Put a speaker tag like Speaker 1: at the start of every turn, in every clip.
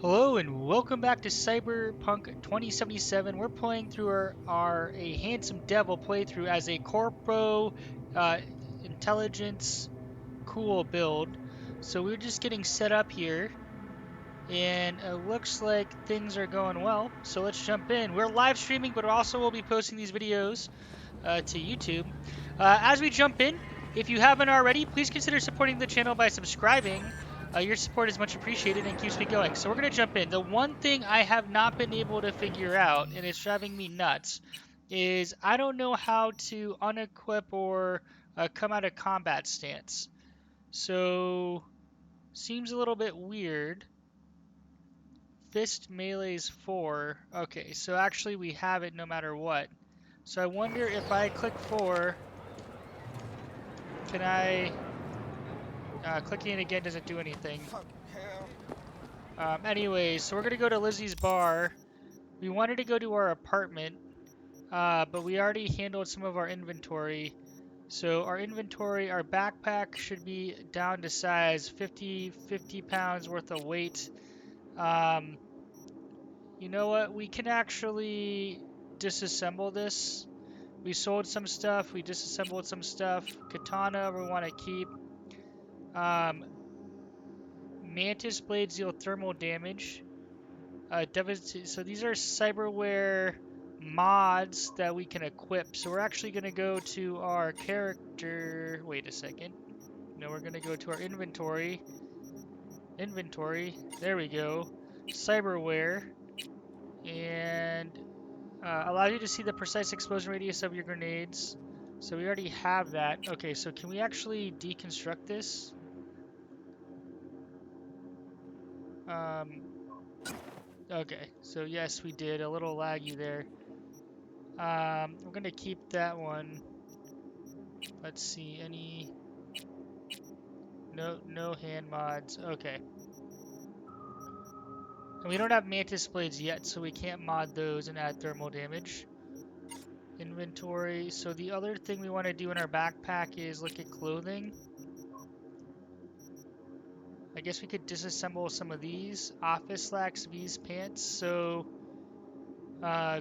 Speaker 1: Hello and welcome back to Cyberpunk 2077. We're playing through a handsome devil playthrough as a Corpo uh, intelligence cool build. So we're just getting set up here and it looks like things are going well. So let's jump in. We're live streaming, but also we'll be posting these videos to YouTube. As we jump in, if you haven't already, please consider supporting the channel by subscribing. Your support is much appreciated and keeps me going. So we're going to jump in. The one thing I have not been able to figure out, and it's driving me nuts, is I don't know how to unequip or come out of combat stance. So, seems a little bit weird. Fist melee's 4. Okay, so actually we have it no matter what. So I wonder if I click 4, can I... clicking it again doesn't do anything. Anyways, so we're going to go to Lizzie's bar. We wanted to go to our apartment, but we already handled some of our inventory. So our inventory, our backpack should be down to size 50 pounds worth of weight. You know what? We can actually disassemble this. We sold some stuff. We disassembled some stuff. Katana we want to keep. Mantis blades deal thermal damage. So these are cyberware mods that we can equip. So we're actually going to go to our character. Wait a second. No, we're going to go to our inventory. There we go. Cyberware. And allow you to see the precise explosion radius of your grenades. So we already have that. Okay, so can we actually deconstruct this? Okay, so yes, we did. A little laggy there. We're gonna keep that one. Let's see, any... No hand mods. Okay. And we don't have mantis blades yet, so we can't mod those and add thermal damage. Inventory. So the other thing we want to do in our backpack is look at clothing. I guess we could disassemble some of these. Office slacks, V's pants. So,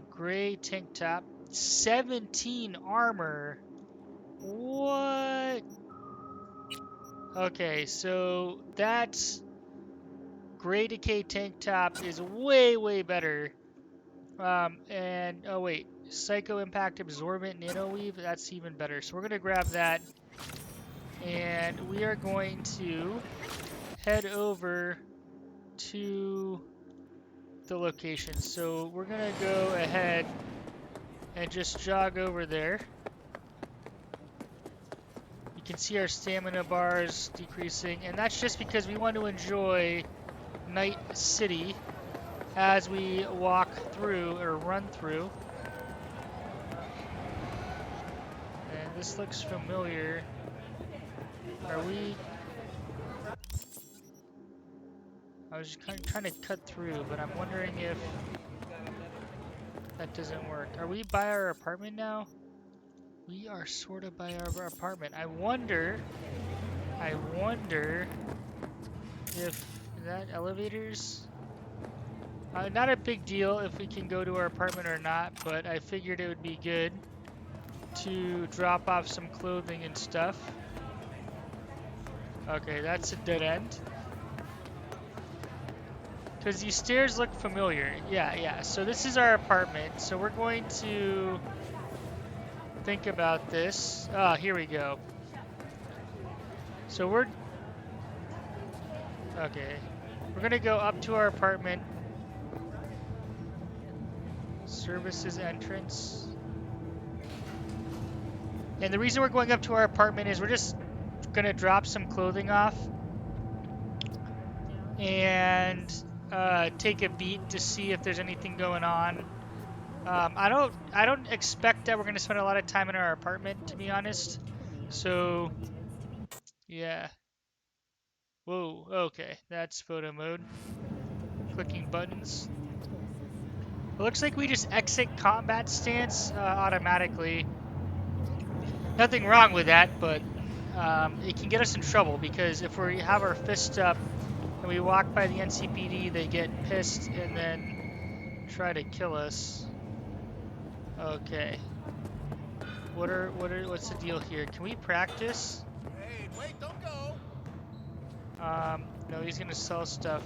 Speaker 1: gray tank top. 17 armor. What? Okay, so that's gray decay tank top is way, way better. And, oh wait, Psycho Impact Absorbent Nano Weave, that's even better. So we're going to grab that. And we are going to head over to the location. So we're gonna go ahead and just jog over there. You can see our stamina bars decreasing, and that's just because we want to enjoy Night City as we walk through or run through. And this looks familiar. Are we... I was just kind of trying to cut through, but I'm wondering if that doesn't work. Are we by our apartment now? We are sort of by our apartment. I wonder if that elevators... not a big deal if we can go to our apartment or not, but I figured it would be good to drop off some clothing and stuff. Okay, that's a dead end. Because these stairs look familiar. Yeah. So this is our apartment. So we're going to think about this. Ah, here we go. So we're... Okay. We're going to go up to our apartment. Services entrance. And the reason we're going up to our apartment is we're just going to drop some clothing off. And... take a beat to see if there's anything going on. I don't expect that we're gonna spend a lot of time in our apartment, to be honest. So, yeah. Whoa. Okay, that's photo mode. Clicking buttons. It looks like we just exit combat stance automatically. Nothing wrong with that, but it can get us in trouble because if we have our fist up and and we walk by the NCPD, they get pissed and then try to kill us. Okay. What's the deal here? Can we practice?
Speaker 2: Hey, wait, don't go.
Speaker 1: No, he's gonna sell stuff.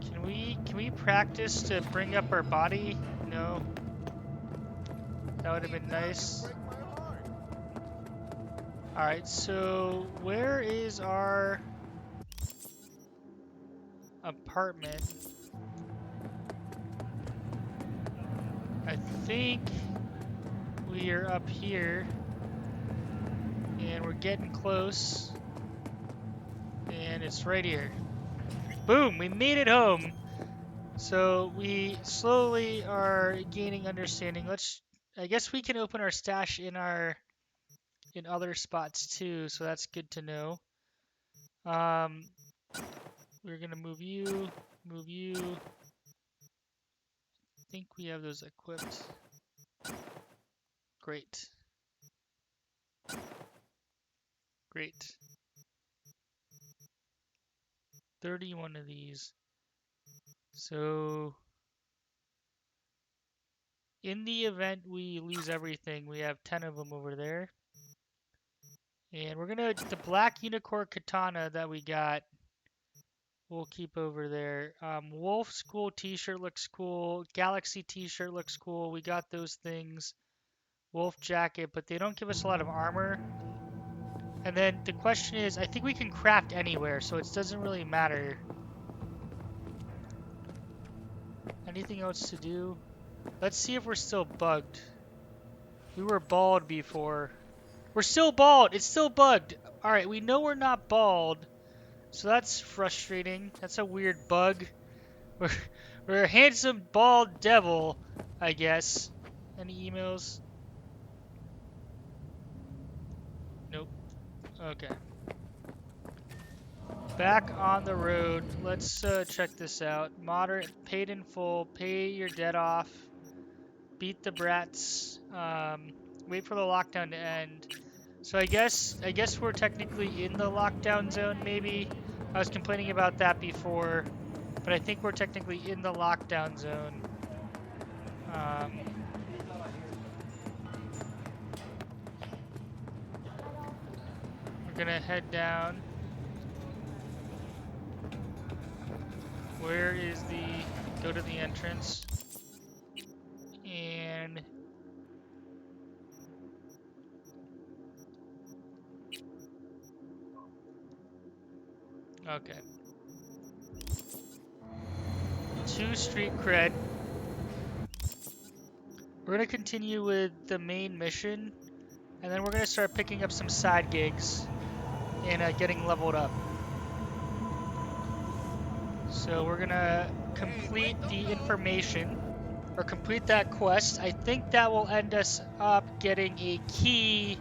Speaker 1: Can we practice to bring up our body? No. That would have been nice.
Speaker 2: Break my heart.
Speaker 1: Alright, so where is our apartment? I think we are up here. And we're getting close. And it's right here. Boom! We made it home! So we slowly are gaining understanding. I guess we can open our stash in other spots too, so that's good to know. We're gonna move you. I think we have those equipped. Great. Great. 31 of these. So in the event we lose everything, we have 10 of them over there. And we're gonna, the black unicorn katana that we got, we'll keep over there. Wolf School t-shirt looks cool. Galaxy t-shirt looks cool. We got those things. Wolf jacket, but they don't give us a lot of armor. And then the question is, I think we can craft anywhere, so it doesn't really matter. Anything else to do? Let's see if we're still bugged. We were bald before. We're still bald! It's still bugged! Alright, we know we're not bald. So that's frustrating. That's a weird bug. We're, we're a handsome bald devil, I guess. Any emails? Nope. Okay. Back on the road. Let's check this out. Moderate, paid in full, pay your debt off, beat the brats, wait for the lockdown to end. So I guess we're technically in the lockdown zone, maybe. I was complaining about that before, but I think we're technically in the lockdown zone. We're gonna head down. Where is go to the entrance. And okay. 2 street cred. We're gonna continue with the main mission, and then we're gonna start picking up some side gigs and getting leveled up. So we're gonna complete the information, or complete that quest. I think that will end us up getting a key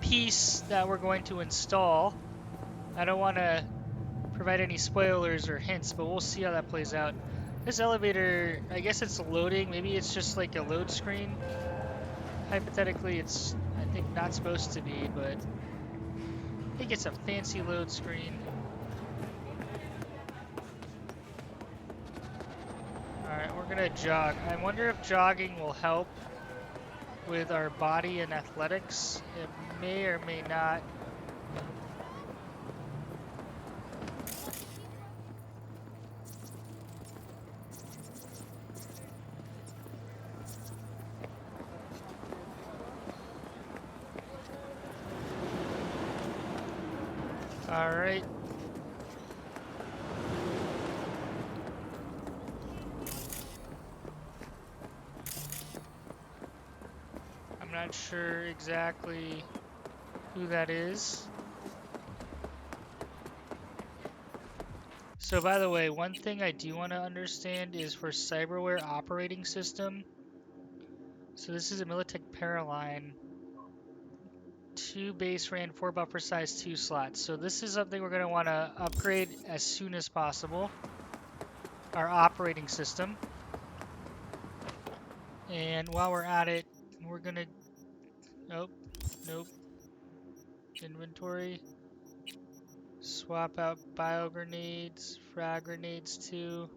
Speaker 1: piece that we're going to install. I don't want to provide any spoilers or hints, but we'll see how that plays out. This elevator, I guess it's loading. Maybe it's just like a load screen. Hypothetically, it's, I think, not supposed to be, but I think it's a fancy load screen. Alright, we're gonna jog. I wonder if jogging will help with our body and athletics. It may or may not. Alright. I'm not sure exactly who that is. So by the way, one thing I do want to understand is for cyberware operating system. So this is a Militech Paraline. 2 base RAM, 4 buffer size, 2 slots. So this is something we're going to want to upgrade as soon as possible. Our operating system. And while we're at it, we're going to... Nope. Inventory. Swap out bio grenades, frag grenades too.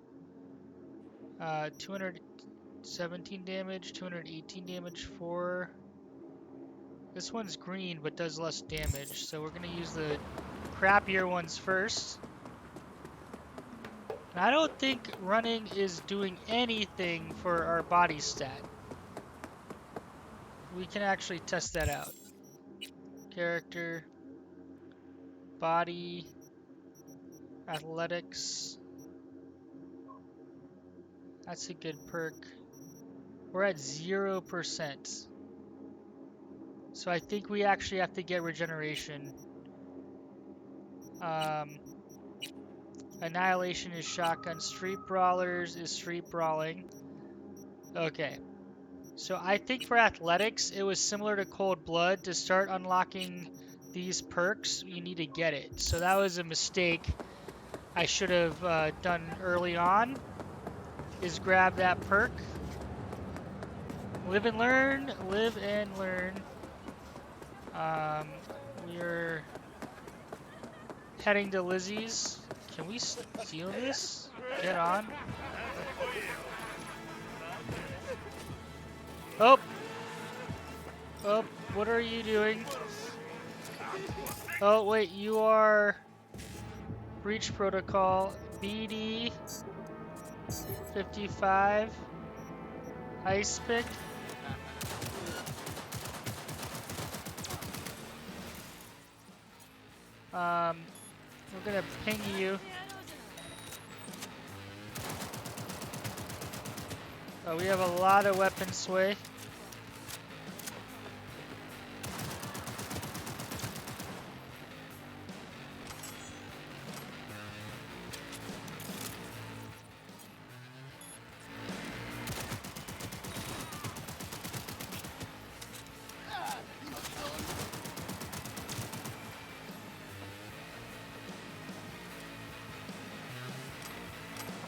Speaker 1: 217 damage, 218 damage for. This one's green but does less damage, so we're gonna use the crappier ones first. And I don't think running is doing anything for our body stat. We can actually test that out. Character, body, athletics. That's a good perk. We're at 0%. So I think we actually have to get regeneration. Annihilation is shotgun. Street brawlers is street brawling. Okay. So I think for athletics, it was similar to Cold Blood. To start unlocking these perks, you need to get it. So that was a mistake I should have done early on, is grab that perk. Live and learn, live and learn. We're heading to Lizzie's. Can we steal this? Get on. Oh! Oh, what are you doing? Oh, wait, you are breach protocol. BD 55. Ice pick. We're gonna ping you. Oh, we have a lot of weapon sway.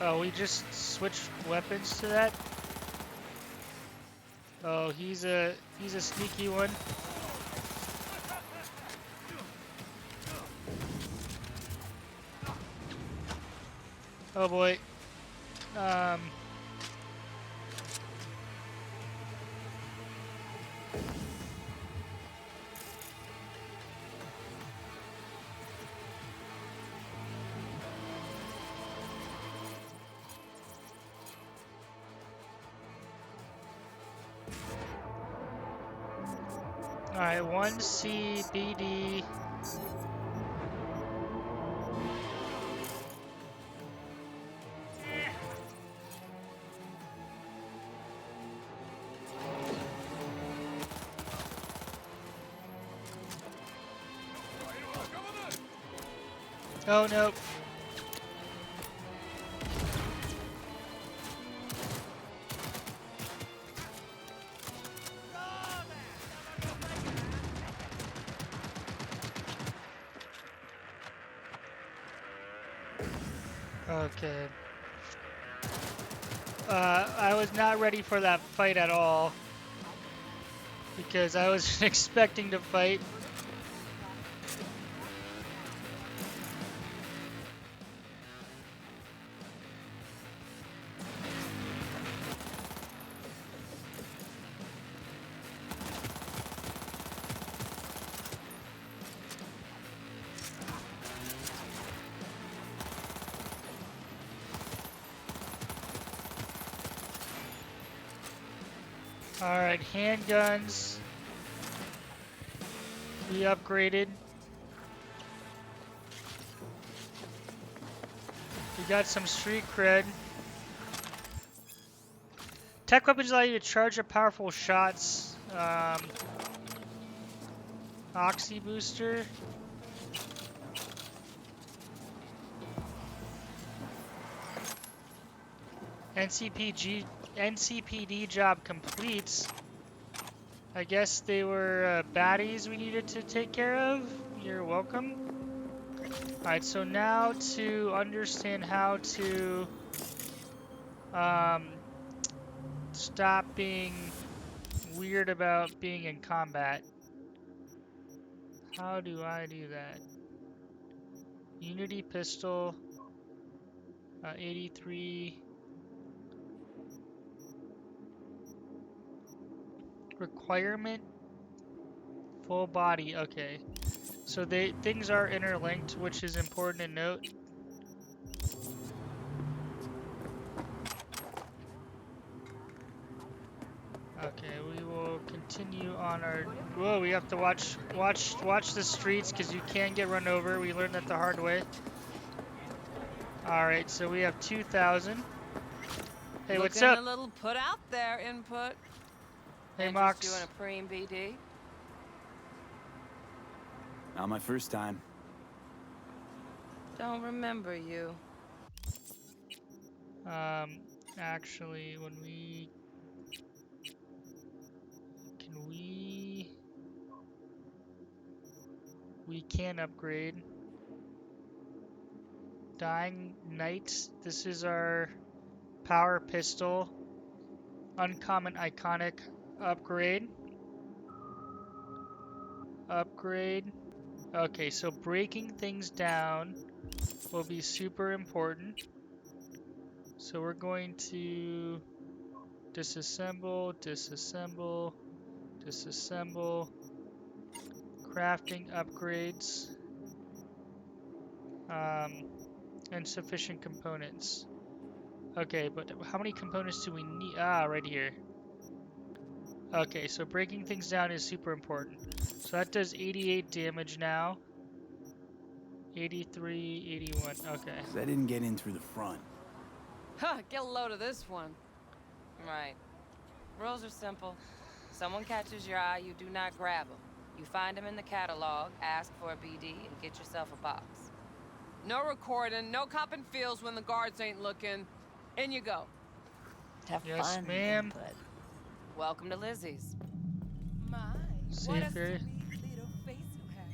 Speaker 1: Oh, we just switched weapons to that. Oh, he's a sneaky one. Oh boy. Alright, 1C, BD. Oh no. Okay. I was not ready for that fight at all, because I was expecting to fight. Alright, handguns. We upgraded. We got some street cred. Tech weapons allow you to charge up powerful shots. Oxy booster. NCPD job completes. I guess they were baddies we needed to take care of. You're welcome. Alright, so now to understand how to stop being weird about being in combat. How do I do that? Unity pistol. 83. Requirement. Full body. Okay. So things are interlinked, which is important to note. Okay, we will continue on our. Whoa, we have to watch the streets because you can get run over. We learned that the hard way. All right, so we have 2,000. Hey, what's
Speaker 3: Looking
Speaker 1: up?
Speaker 3: a little put out there, Input.
Speaker 1: Hey,
Speaker 3: Interest you in
Speaker 1: Mox.
Speaker 3: a preem BD?
Speaker 4: Not my first time.
Speaker 3: Don't remember you.
Speaker 1: Actually, can we can upgrade. Dying Knight. This is our power pistol. Uncommon iconic upgrade. Upgrade. Okay, so breaking things down will be super important. So we're going to disassemble, disassemble, disassemble. Crafting upgrades. Insufficient components. Okay, but how many components do we need? Ah, right here. Okay, so breaking things down is super important. So that does 88 damage now. 83, 81. Okay.
Speaker 4: 'Cause I didn't get in through the front.
Speaker 3: Huh, get a load of this one. Right. Rules are simple. Someone catches your eye, you do not grab them. You find them in the catalog, ask for a BD, and get yourself a box. No recording, no copping feels when the guards ain't looking. In you go.
Speaker 5: Have
Speaker 1: Yes,
Speaker 5: fun,
Speaker 1: ma'am.
Speaker 5: Input.
Speaker 3: Welcome to Lizzie's. My,
Speaker 1: Safe area.
Speaker 3: sweet little face you have.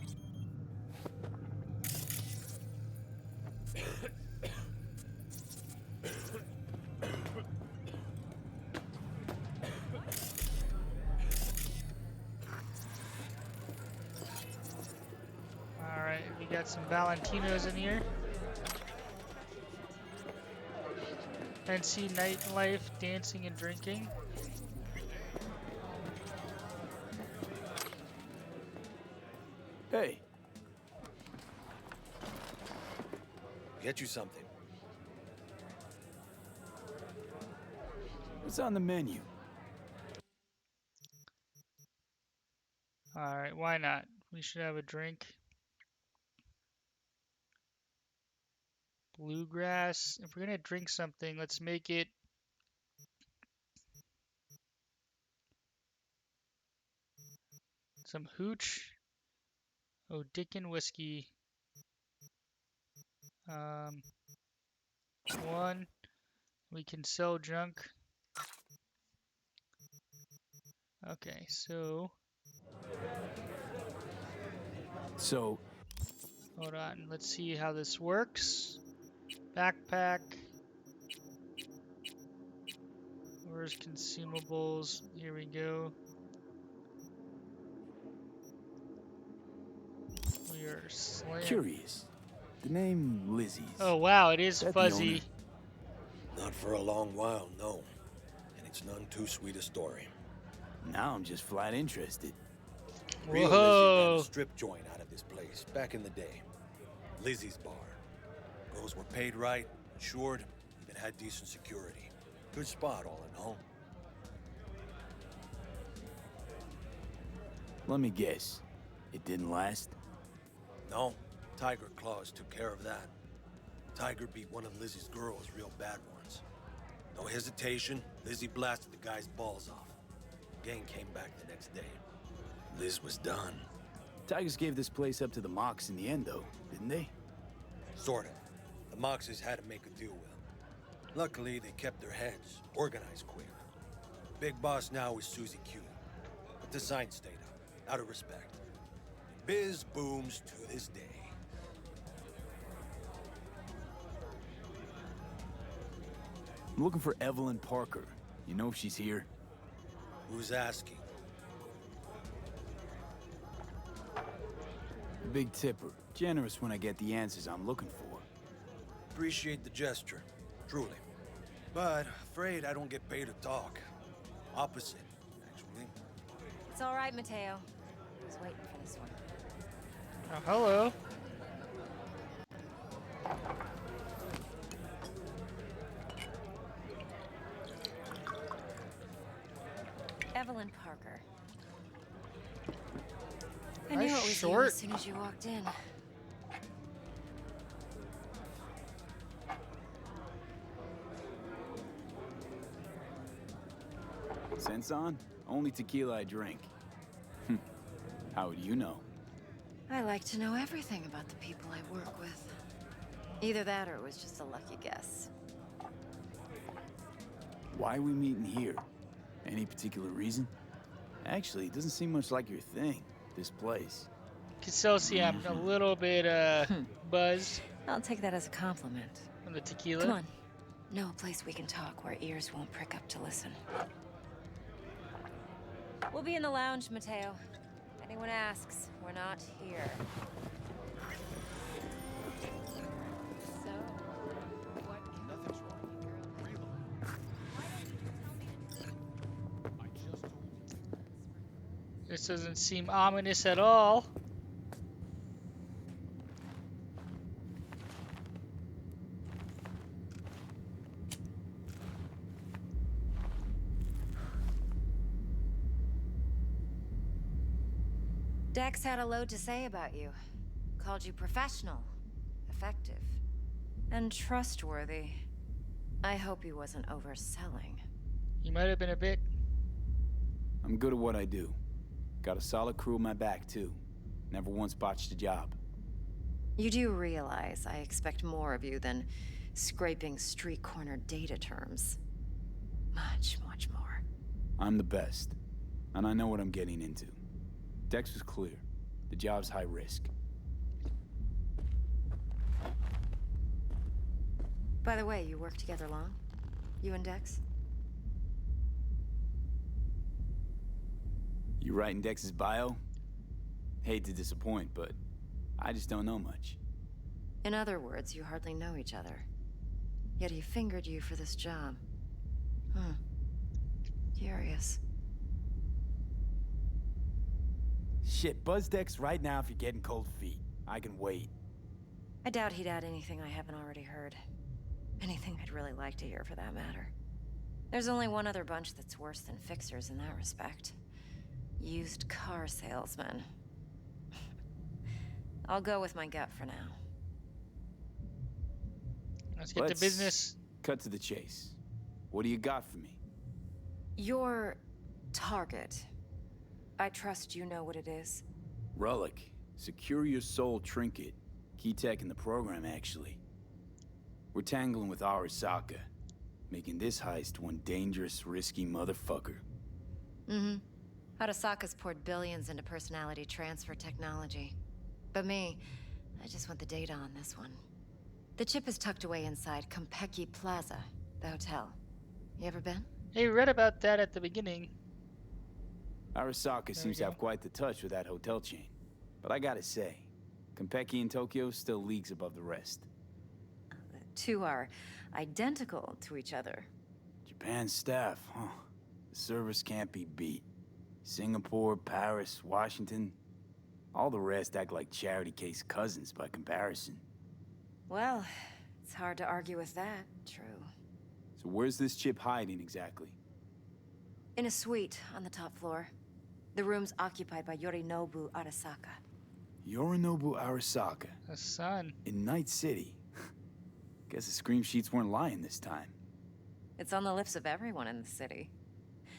Speaker 1: Alright, we got some Valentinos in here. NC nightlife, dancing and drinking.
Speaker 4: Hey,
Speaker 2: Get you something.
Speaker 4: what's on the menu?
Speaker 1: Alright, why not? We should have a drink. Bluegrass. If we're gonna drink something, let's make it some hooch. Oh, Dickin whiskey. Um, one. We can sell junk. Okay, so
Speaker 4: So,
Speaker 1: hold on. Let's see how this works. Backpack. Where's consumables? Here we go. We are slam.
Speaker 4: curious. The name Lizzie's.
Speaker 1: Oh wow, it is
Speaker 4: That the
Speaker 1: fuzzy.
Speaker 2: Not for a long while, no. And it's none too sweet a story.
Speaker 4: Now I'm just flat interested.
Speaker 2: Real Lizzie ran
Speaker 1: Whoa.
Speaker 2: a strip joint out of this place back in the day. Lizzie's bar. Girls were paid right, insured, even had decent security. Good spot, all in all.
Speaker 4: Let me guess. It didn't last?
Speaker 2: No, Tiger Claws took care of that. Tiger beat one of Lizzie's girls real bad once. No hesitation, Lizzie blasted the guy's balls off. Gang came back the next day. Liz was done.
Speaker 4: Tigers gave this place up to the Mox in the end, though, didn't they?
Speaker 2: Sort of. The Moxes had to make a deal with him. Luckily, they kept their heads, organized quick. Big boss now is Susie Q. But the sign stayed up, out of respect. Biz booms to this day.
Speaker 4: I'm looking for Evelyn Parker. You know if she's here?
Speaker 2: Who's asking?
Speaker 4: Big tipper. Generous when I get the answers I'm looking for.
Speaker 2: Appreciate the gesture, truly. But afraid I don't get paid to talk. Opposite, actually.
Speaker 3: It's all right, Mateo. I was waiting for this one.
Speaker 1: Oh, hello.
Speaker 3: Evelyn Parker. I
Speaker 1: Nice
Speaker 3: knew it was you
Speaker 1: short.
Speaker 3: as soon as you walked in.
Speaker 4: Sense on? Only tequila I drink. How would you know?
Speaker 3: I like to know everything about the people I work with. Either that or it was just a lucky guess.
Speaker 4: Why are we meeting here? Any particular reason? Actually, it doesn't seem much like your thing, this place.
Speaker 1: Can still see I'm a little bit buzzed
Speaker 3: I'll take that as a compliment.
Speaker 1: from the tequila.
Speaker 3: Come on. Know a place we can talk where ears won't prick up to listen. We'll be in the lounge, Mateo. If anyone asks, we're not here. So, what?
Speaker 4: Nothing's wrong.
Speaker 1: This doesn't seem ominous at all.
Speaker 3: Dex had a load to say about you. Called you professional, effective, and trustworthy. I hope he wasn't overselling.
Speaker 1: You might have been a bit.
Speaker 4: I'm good at what I do. Got a solid crew on my back, too. Never once botched a job.
Speaker 3: You do realize I expect more of you than scraping street corner data terms. Much, much more.
Speaker 4: I'm the best. And I know what I'm getting into. Dex was clear. The job's high risk.
Speaker 3: By the way, you work together long? You and Dex?
Speaker 4: You writing Dex's bio? Hate to disappoint, but I just don't know much.
Speaker 3: In other words, you hardly know each other. Yet he fingered you for this job. Curious.
Speaker 4: Shit, buzz Dex right now if you're getting cold feet. I can wait.
Speaker 3: I doubt he'd add anything I haven't already heard. Anything I'd really like to hear, for that matter. There's only one other bunch that's worse than fixers in that respect. Used car salesmen. I'll go with my gut for now.
Speaker 1: Let's get to business.
Speaker 4: Cut to the chase. What do you got for me?
Speaker 3: Your target. I trust you know what it is.
Speaker 4: Relic. Secure your soul trinket. Key tech in the program, actually. We're tangling with Arasaka, making this heist one dangerous, risky motherfucker.
Speaker 3: Arasaka's poured billions into personality transfer technology. But me, I just want the data on this one. The chip is tucked away inside Konpeki Plaza, the hotel. You ever been?
Speaker 1: Hey, we read about that at the beginning.
Speaker 4: Arasaka seems to have quite the touch with that hotel chain. But I gotta say, Konpeki in Tokyo still leagues above the rest.
Speaker 3: The two are identical to each other.
Speaker 4: Japan's staff, huh? The service can't be beat. Singapore, Paris, Washington. All the rest act like charity case cousins by comparison.
Speaker 3: Well, it's hard to argue with that, true.
Speaker 4: So where's this chip hiding exactly?
Speaker 3: In a suite on the top floor. The room's occupied by Yorinobu Arasaka.
Speaker 4: Yorinobu Arasaka.
Speaker 1: A son.
Speaker 4: In Night City. Guess the scream sheets weren't lying this time.
Speaker 3: It's on the lips of everyone in the city.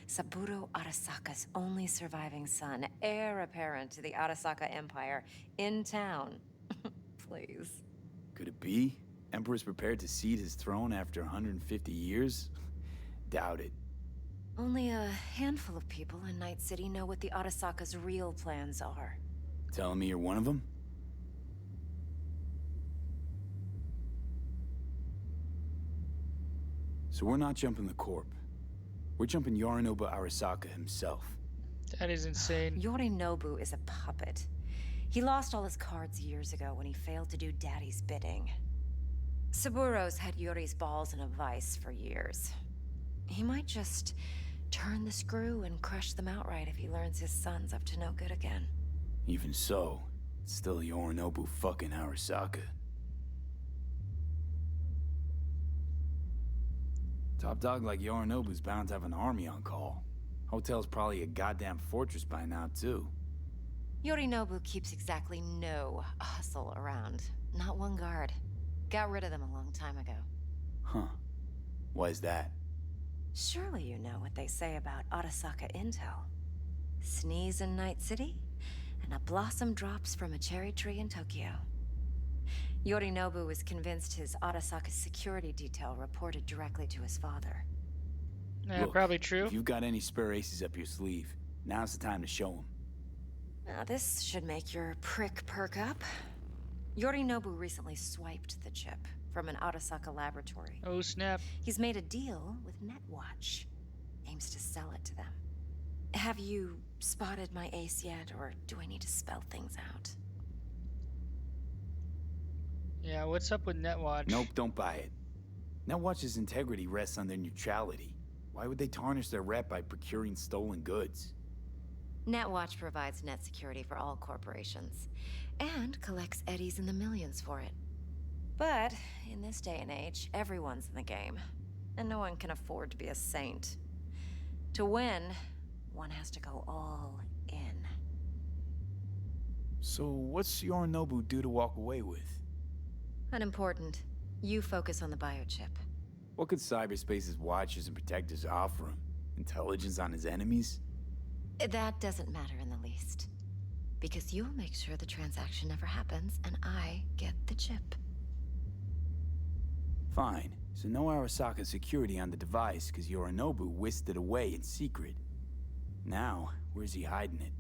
Speaker 3: Saburo Arasaka's only surviving son, heir apparent to the Arasaka Empire, in town. Please.
Speaker 4: Could it be? Emperor's prepared to cede his throne after 150 years? Doubt it.
Speaker 3: Only a handful of people in Night City know what the Arasaka's real plans are.
Speaker 4: Telling me you're one of them? So we're not jumping the Corp. We're jumping Yorinobu Arasaka himself.
Speaker 1: That is insane.
Speaker 3: Yorinobu is a puppet.
Speaker 5: He lost all his cards years ago when he failed to do Daddy's bidding. Saburo's had Yuri's balls in a vice for years. He might just turn the screw and crush them outright if he learns his son's up to no good again.
Speaker 4: Even so, it's still Yorinobu fucking Arasaka. Top dog like Yorinobu's bound to have an army on call. Hotel's probably a goddamn fortress by now, too.
Speaker 5: Yorinobu keeps exactly no hustle around. Not one guard. Got rid of them a long time ago.
Speaker 4: Huh. Why is that?
Speaker 5: Surely you know what they say about Arasaka intel. Sneeze in Night City, and a blossom drops from a cherry tree in Tokyo. Yorinobu was convinced his Arasaka security detail reported directly to his father.
Speaker 1: Yeah,
Speaker 4: Look,
Speaker 1: probably true.
Speaker 4: If you've got any spare aces up your sleeve, now's the time to show them.
Speaker 5: Now this should make your prick perk up. Yorinobu recently swiped the chip from an Arasaka laboratory.
Speaker 1: Oh snap.
Speaker 5: He's made a deal with Netwatch. Aims to sell it to them. Have you spotted my ace yet, or do I need to spell things out?
Speaker 1: Yeah, what's up with Netwatch?
Speaker 4: Nope, don't buy it. Netwatch's integrity rests on their neutrality. Why would they tarnish their rep by procuring stolen goods?
Speaker 5: Netwatch provides net security for all corporations, and collects eddies in the millions for it. But, in this day and age, everyone's in the game, and no one can afford to be a saint. To win, one has to go all in.
Speaker 4: So what's Yorinobu due to walk away with?
Speaker 5: Unimportant. You focus on the biochip.
Speaker 4: What could cyberspace's watchers and protectors offer him? Intelligence on his enemies?
Speaker 5: That doesn't matter in the least. Because you'll make sure the transaction never happens, and I get the chip.
Speaker 4: Fine. So no Arasaka security on the device because Yorinobu whisked it away in secret. Now, where's he hiding it?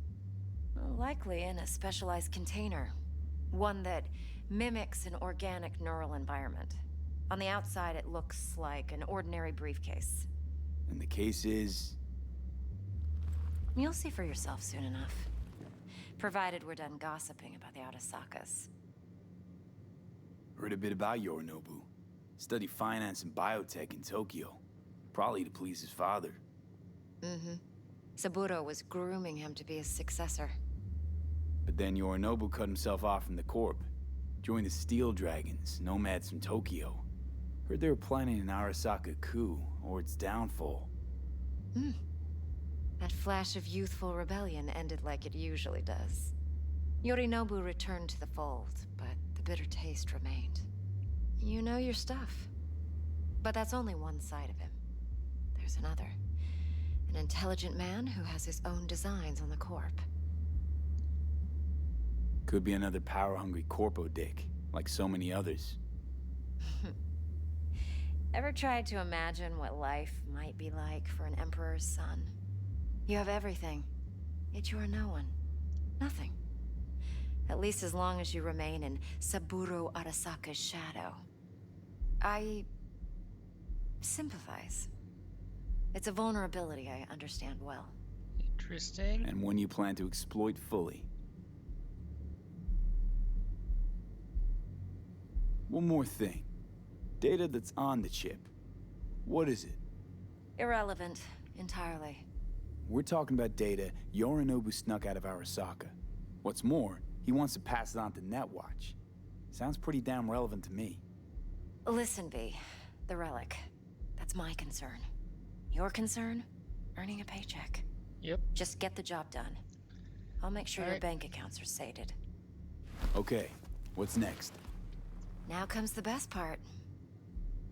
Speaker 5: Likely in a specialized container. One that mimics an organic neural environment. On the outside, it looks like an ordinary briefcase.
Speaker 4: And the case is...
Speaker 5: You'll see for yourself soon enough. Provided we're done gossiping about the Arasakas.
Speaker 4: Heard a bit about Yorinobu. Studied finance and biotech in Tokyo. Probably to please his father.
Speaker 5: Mm-hmm. Saburo was grooming him to be his successor.
Speaker 4: But then Yorinobu cut himself off from the Corp. Joined the Steel Dragons, nomads from Tokyo. Heard they were planning an Arasaka coup, or its downfall.
Speaker 5: That flash of youthful rebellion ended like it usually does. Yorinobu returned to the fold, but the bitter taste remained. You know your stuff. But that's only one side of him. There's another. An intelligent man who has his own designs on the Corp.
Speaker 4: Could be another power-hungry corpo dick, like so many others.
Speaker 5: Ever tried to imagine what life might be like for an emperor's son? You have everything, yet you are no one. Nothing. At least as long as you remain in Saburo Arasaka's shadow. I sympathize. It's a vulnerability I understand well.
Speaker 1: Interesting.
Speaker 4: And one you plan to exploit fully. One more thing. Data that's on the chip. What is it?
Speaker 5: Irrelevant, entirely.
Speaker 4: We're talking about data Yorinobu snuck out of Arasaka. What's more, he wants to pass it on to Netwatch. Sounds pretty damn relevant to me.
Speaker 5: Listen, V. The relic. That's my concern. Your concern? Earning a paycheck.
Speaker 1: Yep.
Speaker 5: Just get the job done. I'll make sure
Speaker 1: All
Speaker 5: your
Speaker 1: right.
Speaker 5: bank accounts are sated.
Speaker 4: Okay, what's next?
Speaker 5: Now comes the best part.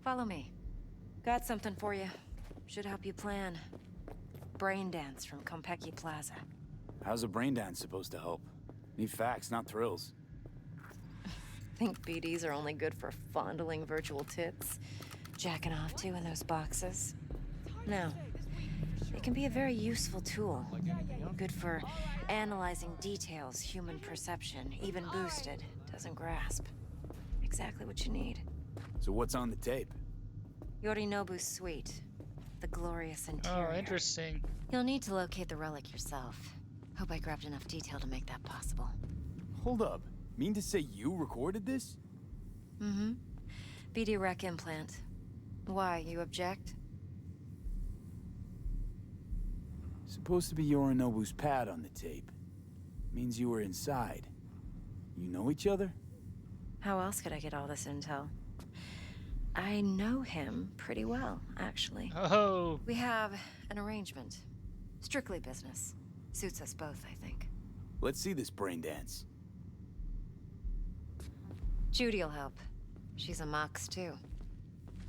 Speaker 5: Follow me. Got something for you. Should help you plan. Brain dance from Konpeki Plaza.
Speaker 4: How's a brain dance supposed to help? Need facts, not thrills.
Speaker 5: Think BDs are only good for fondling virtual tits? Jacking off to in those boxes? No. It can be a very useful tool. Good for analyzing details human perception, even boosted, doesn't grasp. Exactly what you need.
Speaker 4: So what's on the tape?
Speaker 5: Yorinobu's suite. The glorious interior.
Speaker 1: Oh, interesting.
Speaker 5: You'll need to locate the relic yourself. Hope I grabbed enough detail to make that possible.
Speaker 4: Hold up. Mean to say you recorded this?
Speaker 5: Mm-hmm. BD rec implant. Why, you object?
Speaker 4: Supposed to be Yorinobu's pad on the tape. Means you were inside. You know each other?
Speaker 5: How else could I get all this intel? I know him pretty well, actually.
Speaker 1: Oh,
Speaker 5: We have an arrangement. Strictly business. Suits us both, I think.
Speaker 4: Let's see this brain dance.
Speaker 5: Judy'll help. She's a Mox, too.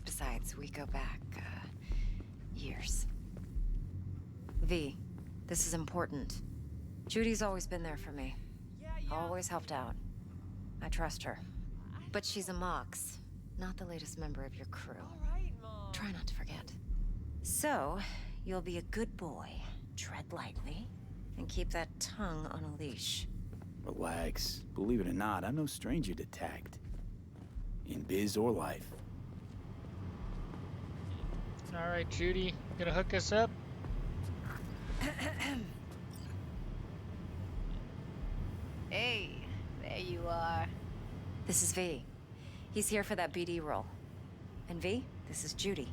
Speaker 5: Besides, we go back, years. V, this is important. Judy's always been there for me. Always helped out. I trust her. But she's a Mox, not the latest member of your crew. Try not to forget. So, you'll be a good boy, tread lightly, and keep that tongue on a leash.
Speaker 4: Relax. Believe it or not, I'm no stranger to tact. In biz or life.
Speaker 1: all right, Judy, gonna hook us up?
Speaker 6: Hey, there you are.
Speaker 5: This is V. He's here for that BD role. And V, this is Judy.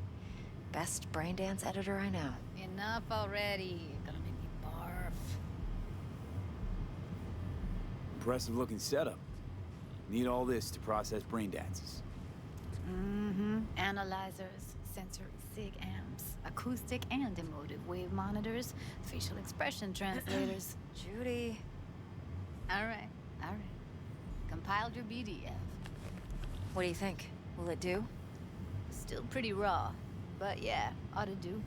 Speaker 5: Best braindance editor I know.
Speaker 6: Enough already. You're gonna make me barf.
Speaker 4: Impressive looking setup. Need all this to process brain dances.
Speaker 6: Mm-hmm. Analyzers, sensory sig amps, acoustic and emotive wave monitors, facial expression translators.
Speaker 5: Judy.
Speaker 6: All right. Compiled your BDF.
Speaker 5: What do you think? Will it do?
Speaker 6: Still pretty raw, but yeah, ought to do.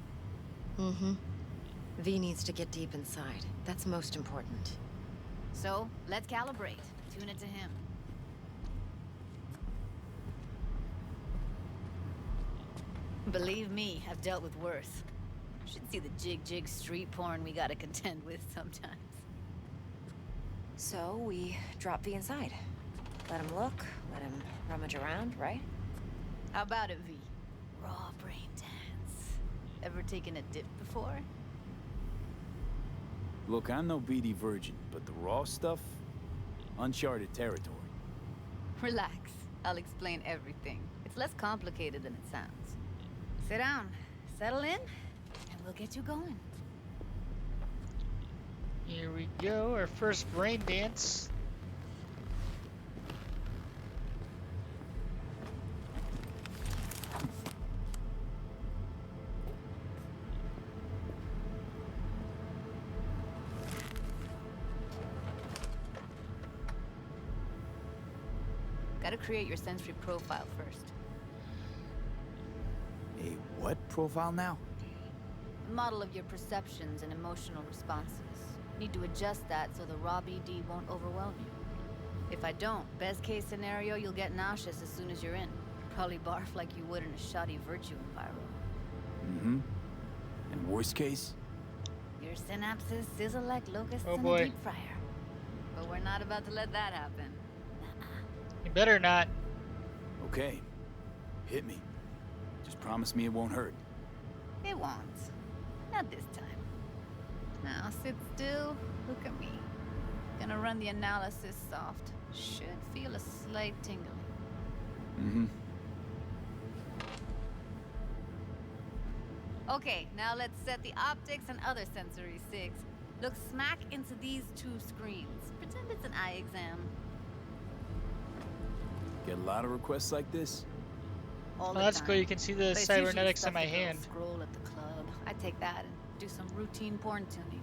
Speaker 5: Mm-hmm. V needs to get deep inside. That's most important.
Speaker 6: So, let's calibrate. Tune it to him. Believe me, I've dealt with worse. Should see the jig street porn we gotta contend with sometimes.
Speaker 5: So we drop V inside. Let him look, let him rummage around, right?
Speaker 6: How about it, V? Raw brain dance. Ever taken a dip before?
Speaker 4: Look, I'm no BD virgin, but the raw stuff, uncharted territory.
Speaker 6: Relax. I'll explain everything. It's less complicated than it sounds. Sit down, settle in, and we'll get you going.
Speaker 1: Here we go, our first brain dance.
Speaker 6: Gotta create your sensory profile first.
Speaker 4: A what profile now?
Speaker 6: A model of your perceptions and emotional responses. Need to adjust that so the raw BD won't overwhelm you. If I don't, best case scenario, you'll get nauseous as soon as you're in. Probably barf like you would in a shoddy virtue environment.
Speaker 4: Mm-hmm. And worst case?
Speaker 6: Your synapses sizzle like locusts
Speaker 1: Oh
Speaker 6: in
Speaker 1: boy.
Speaker 6: a deep fryer. But we're not about to let that happen.
Speaker 1: You better not.
Speaker 4: Okay. Hit me. Just promise me it won't hurt.
Speaker 6: It won't. Not this time. Now sit still, look at me. Gonna run the analysis soft. Should feel a slight tingling.
Speaker 4: Mm-hmm.
Speaker 6: Okay, now let's set the optics and other sensory sigs. Look smack into these two screens. Pretend it's an eye exam.
Speaker 4: Get a lot of requests like this?
Speaker 6: All
Speaker 1: Oh,
Speaker 6: the
Speaker 1: that's
Speaker 6: time.
Speaker 1: cool. You can see the
Speaker 6: But it's usually
Speaker 1: cybernetics in
Speaker 6: stuff
Speaker 1: my
Speaker 6: the girls
Speaker 1: hand.
Speaker 6: Scroll at the club. I take that and do some routine porn tuning.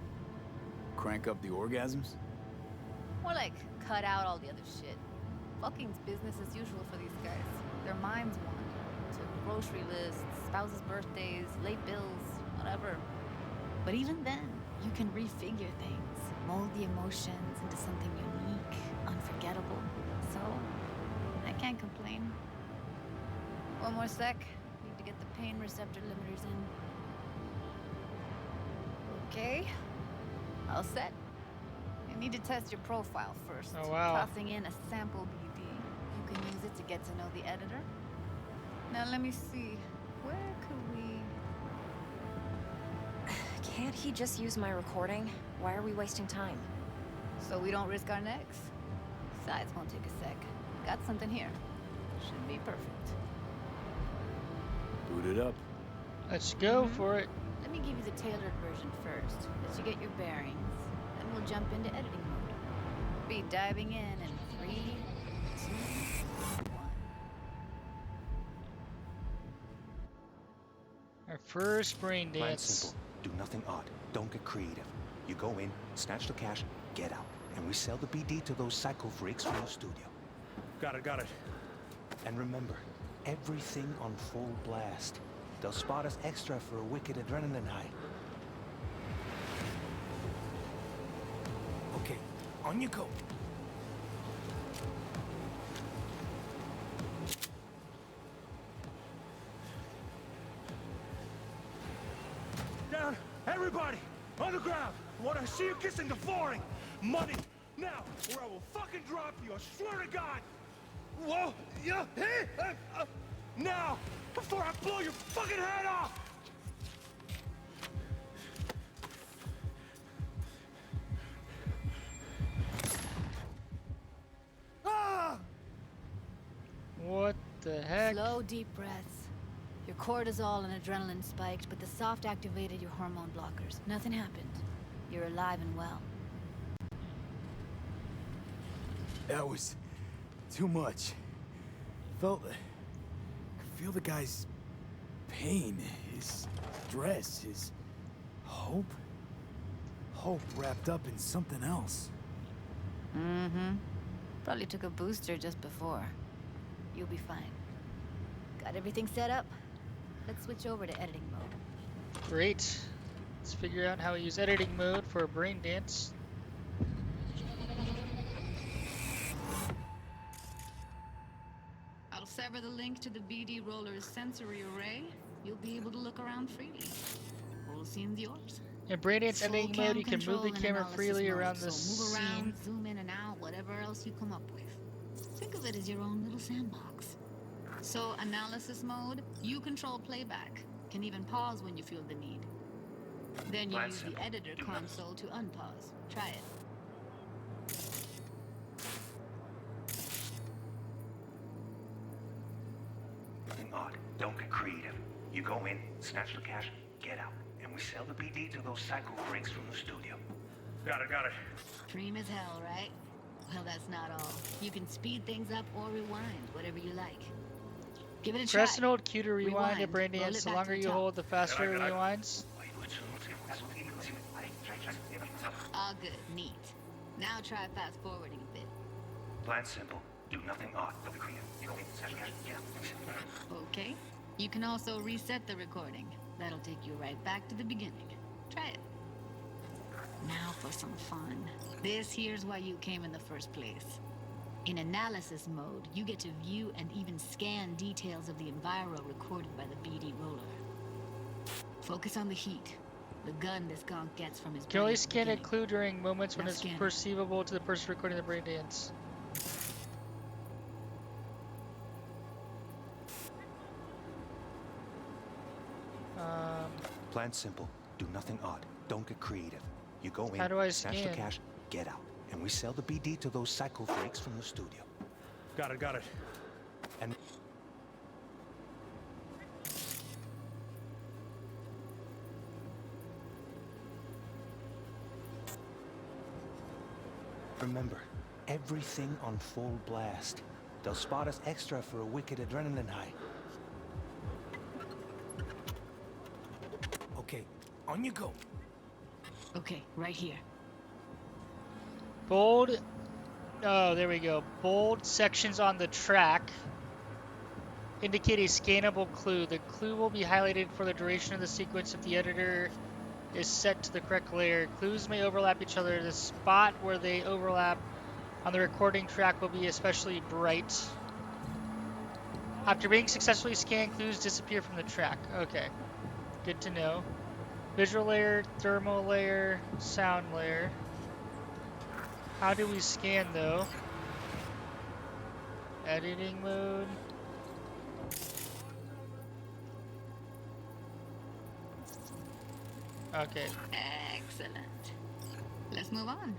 Speaker 4: Crank up the orgasms?
Speaker 6: More like cut out all the other shit. Fucking's business as usual for these guys. Their minds wander to grocery lists, spouses' birthdays, late bills, whatever. But even then, you can refigure things, mold the emotions into something unique, unforgettable. So, I can't complain. One more sec. Need to get the pain receptor limiters in. Okay. All set. I need to test your profile first.
Speaker 1: Oh, wow.
Speaker 6: Tossing in a sample BD. You can use it to get to know the editor. Now let me see. Where could we...
Speaker 5: Can't he just use my recording? Why are we wasting time?
Speaker 6: So we don't risk our necks? Besides, won't take a sec. Got something here. Should be perfect.
Speaker 4: Boot it up.
Speaker 1: Let's go for it.
Speaker 6: Let me give you the tailored version first, as you get your bearings. Then we'll jump into editing mode. Be diving in 3, 2, 1.
Speaker 1: Our first brain
Speaker 7: Plan
Speaker 1: dance.
Speaker 7: simple. Do nothing odd. Don't get creative. You go in, snatch the cash, get out. And we sell the BD to those psycho freaks from the studio.
Speaker 2: Got it.
Speaker 7: And remember, everything on full blast. They'll spot us extra for a wicked adrenaline high. Okay, on you go.
Speaker 2: Down, everybody, on the ground. Want to see you kissing the flooring. Money, now, or I will fucking drop you, I swear to God. Whoa, yeah, hey, now, before I blow your fucking head off. Ah!
Speaker 1: What the heck?
Speaker 6: Slow, deep breaths. Your cortisol and adrenaline spiked, but the soft activated your hormone blockers. Nothing happened. You're alive and well.
Speaker 4: That was too much. Could feel the guy's pain, his stress, his hope. Hope wrapped up in something else.
Speaker 6: Probably took a booster just before. You'll be fine. Got everything set up? Let's switch over to editing mode.
Speaker 1: Great. Let's figure out how we use editing mode for a brain dance.
Speaker 6: I'll sever the link to the BD Roller's sensory array. You'll be able to look around freely. Whole scene's yours.
Speaker 1: In brain dance
Speaker 6: Full
Speaker 1: editing
Speaker 6: cam
Speaker 1: mode, you can move
Speaker 6: control
Speaker 1: the
Speaker 6: and
Speaker 1: camera
Speaker 6: analysis
Speaker 1: freely
Speaker 6: mode,
Speaker 1: around the
Speaker 6: so move
Speaker 1: scene.
Speaker 6: around, zoom in and out, whatever else you come up with. Think of it as your own little sandbox. So, analysis mode, you control playback. Can even pause when you feel the need. Then you use the editor console to unpause. Try it.
Speaker 7: Nothing odd. Don't get creative. You go in, snatch the cash, get out. And we sell the BD to those psycho freaks from the studio.
Speaker 2: Got it.
Speaker 6: Dream as hell, right? Well, that's not all. You can speed things up or rewind, whatever you like. Give it a try.
Speaker 1: Press and hold Q to rewind a
Speaker 6: Rewind.
Speaker 1: brain
Speaker 6: Roll
Speaker 1: dance.
Speaker 6: it
Speaker 1: The
Speaker 6: back
Speaker 1: longer
Speaker 6: to the
Speaker 1: you
Speaker 6: top.
Speaker 1: hold, the faster it rewinds.
Speaker 6: All good. Neat. Now try fast forwarding a bit.
Speaker 7: Plan simple. Do nothing odd. Don't be creative. You go in, snatch the cash, get out.
Speaker 6: Okay. You can also reset the recording. That'll take you right back to the beginning. Try it. Now for some fun. This here's why you came in the first place. In analysis mode, you get to view and even scan details of the enviro recorded by the BD roller. Focus on the heat. The gun this gonk gets from his
Speaker 1: You can only
Speaker 6: buddy at the
Speaker 1: scan a
Speaker 6: beginning.
Speaker 1: clue during moments when
Speaker 6: Now
Speaker 1: it's
Speaker 6: scan it.
Speaker 1: perceivable to the person recording the brain dance.
Speaker 7: Plan simple. Do nothing odd. Don't get creative. You go in,
Speaker 1: How do I
Speaker 7: snatch the
Speaker 1: scan?
Speaker 7: cash, get out. And we sell the BD to those psycho freaks from the studio.
Speaker 2: Got it.
Speaker 7: And remember, everything on full blast. They'll spot us extra for a wicked adrenaline high. Okay, on you go.
Speaker 6: Okay, right here.
Speaker 1: Bold. Oh, there we go. Bold sections on the track indicate a scannable clue. The clue will be highlighted for the duration of the sequence if the editor is set to the correct layer. Clues may overlap each other. The spot where they overlap on the recording track will be especially bright. After being successfully scanned, clues disappear from the track. Okay, good to know. Visual layer, thermal layer, sound layer. How do we scan though? Editing mode. Okay.
Speaker 6: Excellent. Let's move on.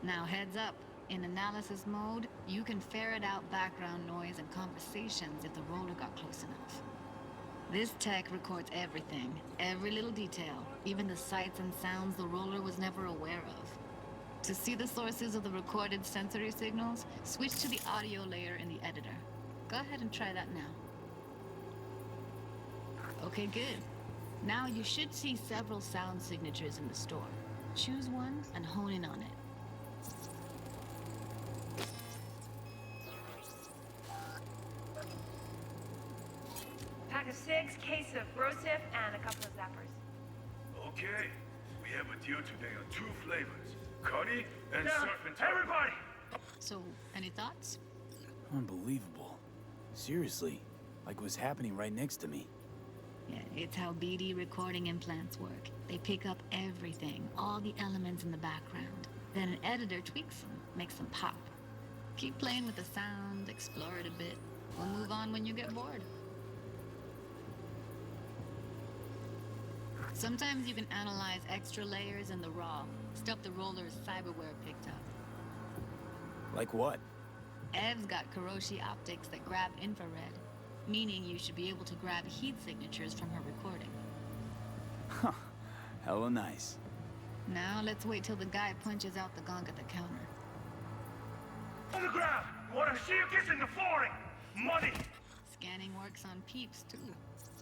Speaker 6: Now heads up. In analysis mode, you can ferret out background noise and conversations if the roller got close enough. This tech records everything, every little detail, even the sights and sounds the roller was never aware of. To see the sources of the recorded sensory signals, switch to the audio layer in the editor. Go ahead and try that now. Okay, good. Now you should see several sound signatures in the store. Choose one and hone in on it.
Speaker 8: Pack of 6, case of Brosif, and a couple of zappers.
Speaker 9: Okay, we have a deal today on 2 flavors, Cuddy and
Speaker 7: Down,
Speaker 9: Surf and Turf.
Speaker 7: everybody!
Speaker 6: So, any thoughts?
Speaker 4: Unbelievable. Seriously, like what's happening right next to me.
Speaker 6: Yeah, it's how BD recording implants work. They pick up everything, all the elements in the background. Then an editor tweaks them, makes them pop. Keep playing with the sound, explore it a bit. We'll move on when you get bored. Sometimes you can analyze extra layers in the raw, stuff the roller's cyberware picked up.
Speaker 4: Like what?
Speaker 6: Ev's got Kiroshi optics that grab infrared, meaning you should be able to grab heat signatures from her recording.
Speaker 4: Huh. Hella nice.
Speaker 6: Now let's wait till the guy punches out the gong at the counter.
Speaker 7: On the ground! Wanna see you kissing the flooring! Money!
Speaker 6: Scanning works on peeps, too.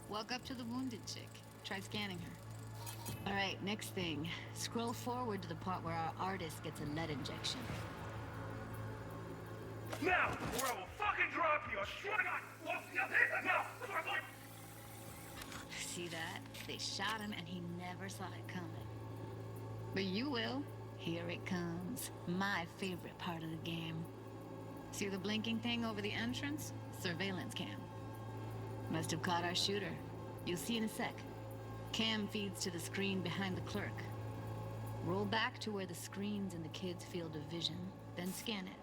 Speaker 6: Walk up to the wounded chick. Try scanning her. Alright, next thing. Scroll forward to the part where our artist gets a lead injection.
Speaker 7: Now, or I will fucking drop you! Now!
Speaker 6: See that? They shot him and he never saw it coming. But you will. Here it comes. My favorite part of the game. See the blinking thing over the entrance? Surveillance cam. Must have caught our shooter. You'll see in a sec. Cam feeds to the screen behind the clerk. Roll back to where the screen's in the kid's field of vision, then scan it.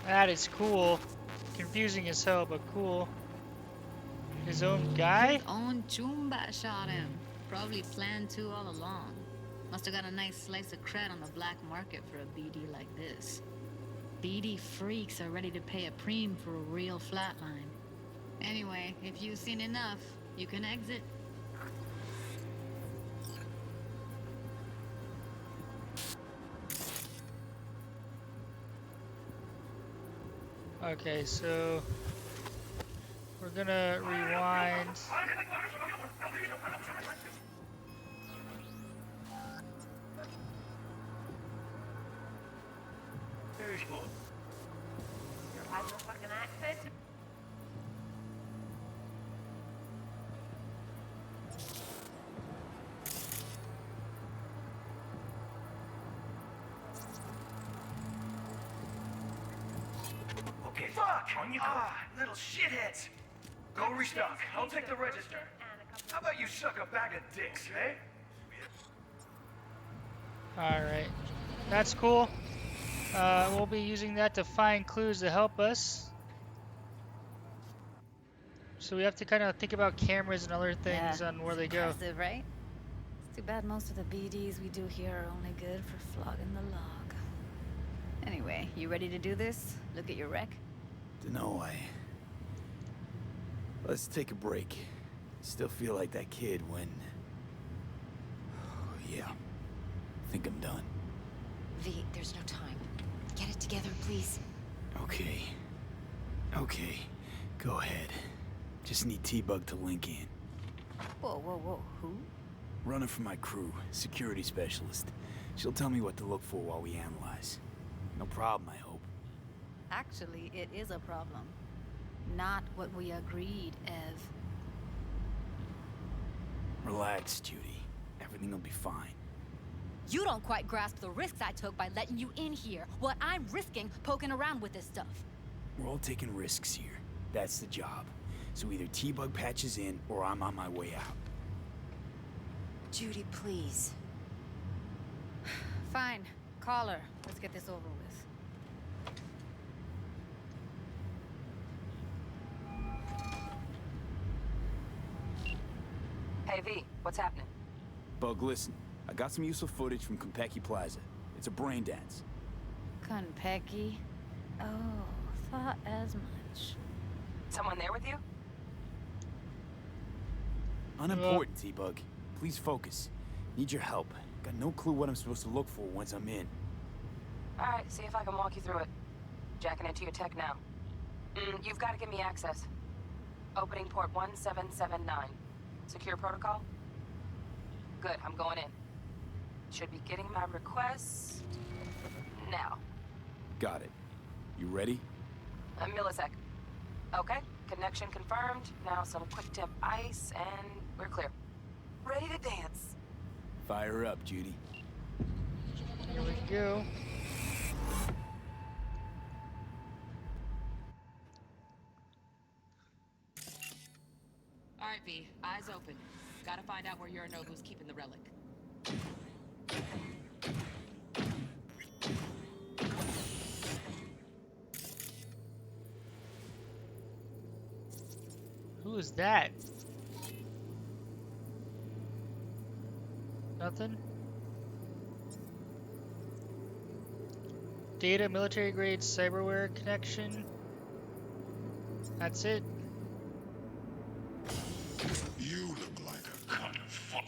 Speaker 1: That is cool. Confusing as hell, but cool. His own guy?
Speaker 6: His own Chumba shot him. Probably planned to all along. Must have got a nice slice of cred on the black market for a BD like this. BD freaks are ready to pay a preem for a real flatline. Anyway, if you've seen enough, you can exit.
Speaker 1: Okay, so we're gonna rewind.
Speaker 8: Your eyes no fucking access.
Speaker 7: Okay, fuck! On you go. Little shitheads! Go restock. I'll take the register. How about you suck a bag of dicks, eh?
Speaker 1: Alright, that's cool. We'll be using that to find clues to help us. So we have to kind of think about cameras and other things on where they go.
Speaker 6: Impressive, right? It's too bad most of the BDs we do here are only good for flogging the log. Anyway, you ready to do this? Look at your wreck?
Speaker 4: Dunno, Let's take a break. Still feel like that kid when... Yeah. Think I'm done.
Speaker 5: V, there's no time. Get it together, please.
Speaker 4: Okay. Okay. Go ahead. Just need T-Bug to link in.
Speaker 6: Whoa. Who?
Speaker 4: Runner for my crew, security specialist. She'll tell me what to look for while we analyze. No problem, I hope.
Speaker 6: Actually, it is a problem. Not what we agreed, Ev.
Speaker 4: Relax, Judy. Everything will be fine.
Speaker 10: You don't quite grasp the risks I took by letting you in here. What I'm risking poking around with this stuff.
Speaker 4: We're all taking risks here. That's the job. So either T-Bug patches in, or I'm on my way out.
Speaker 5: Judy, please.
Speaker 6: Fine. Call her. Let's get this over with.
Speaker 3: Hey, V, what's happening?
Speaker 4: Bug, listen. I got some useful footage from Konpeki Plaza. It's a brain dance.
Speaker 6: Konpeki? Oh, thought as much.
Speaker 3: Someone there with you?
Speaker 4: Unimportant, T-Bug. Please focus. Need your help. Got no clue what I'm supposed to look for once I'm in.
Speaker 3: Alright, see if I can walk you through it. Jacking into your tech now. You've got to give me access. Opening port 1779. Secure protocol? Good, I'm going in. Should be getting my requests now.
Speaker 4: Got it. You ready?
Speaker 3: A millisec. Okay, connection confirmed. Now some quick tip ice, and we're clear. Ready to dance.
Speaker 4: Fire her up, Judy.
Speaker 1: Here we go.
Speaker 3: Alright, V, eyes open. Gotta find out where Yorinobu's keeping the relic.
Speaker 1: Who is that? Nothing? Data, military grade, cyberware connection. That's it.
Speaker 9: You look like a kind of fun.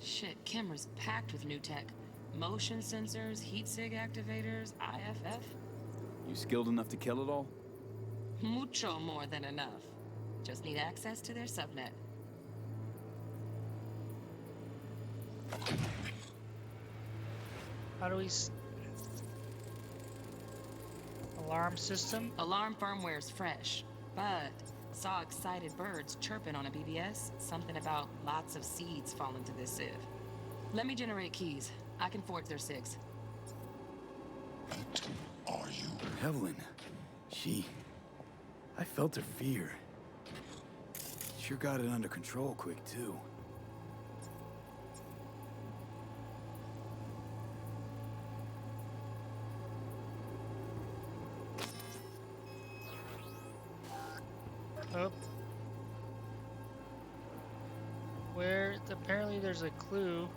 Speaker 3: Shit, camera's packed with new tech. Motion sensors, heat sig activators, IFF.
Speaker 4: You skilled enough to kill it all?
Speaker 3: Mucho more than enough. Just need access to their subnet.
Speaker 1: How do we alarm system?
Speaker 3: Alarm firmware's fresh, but saw excited birds chirping on a BBS. Something about lots of seeds falling to this sieve. Let me generate keys. I can forge their SIGs.
Speaker 9: What are you?
Speaker 4: Evelyn. I felt her fear. Sure got it under control quick, too.
Speaker 1: Oh. Where apparently there's a clue.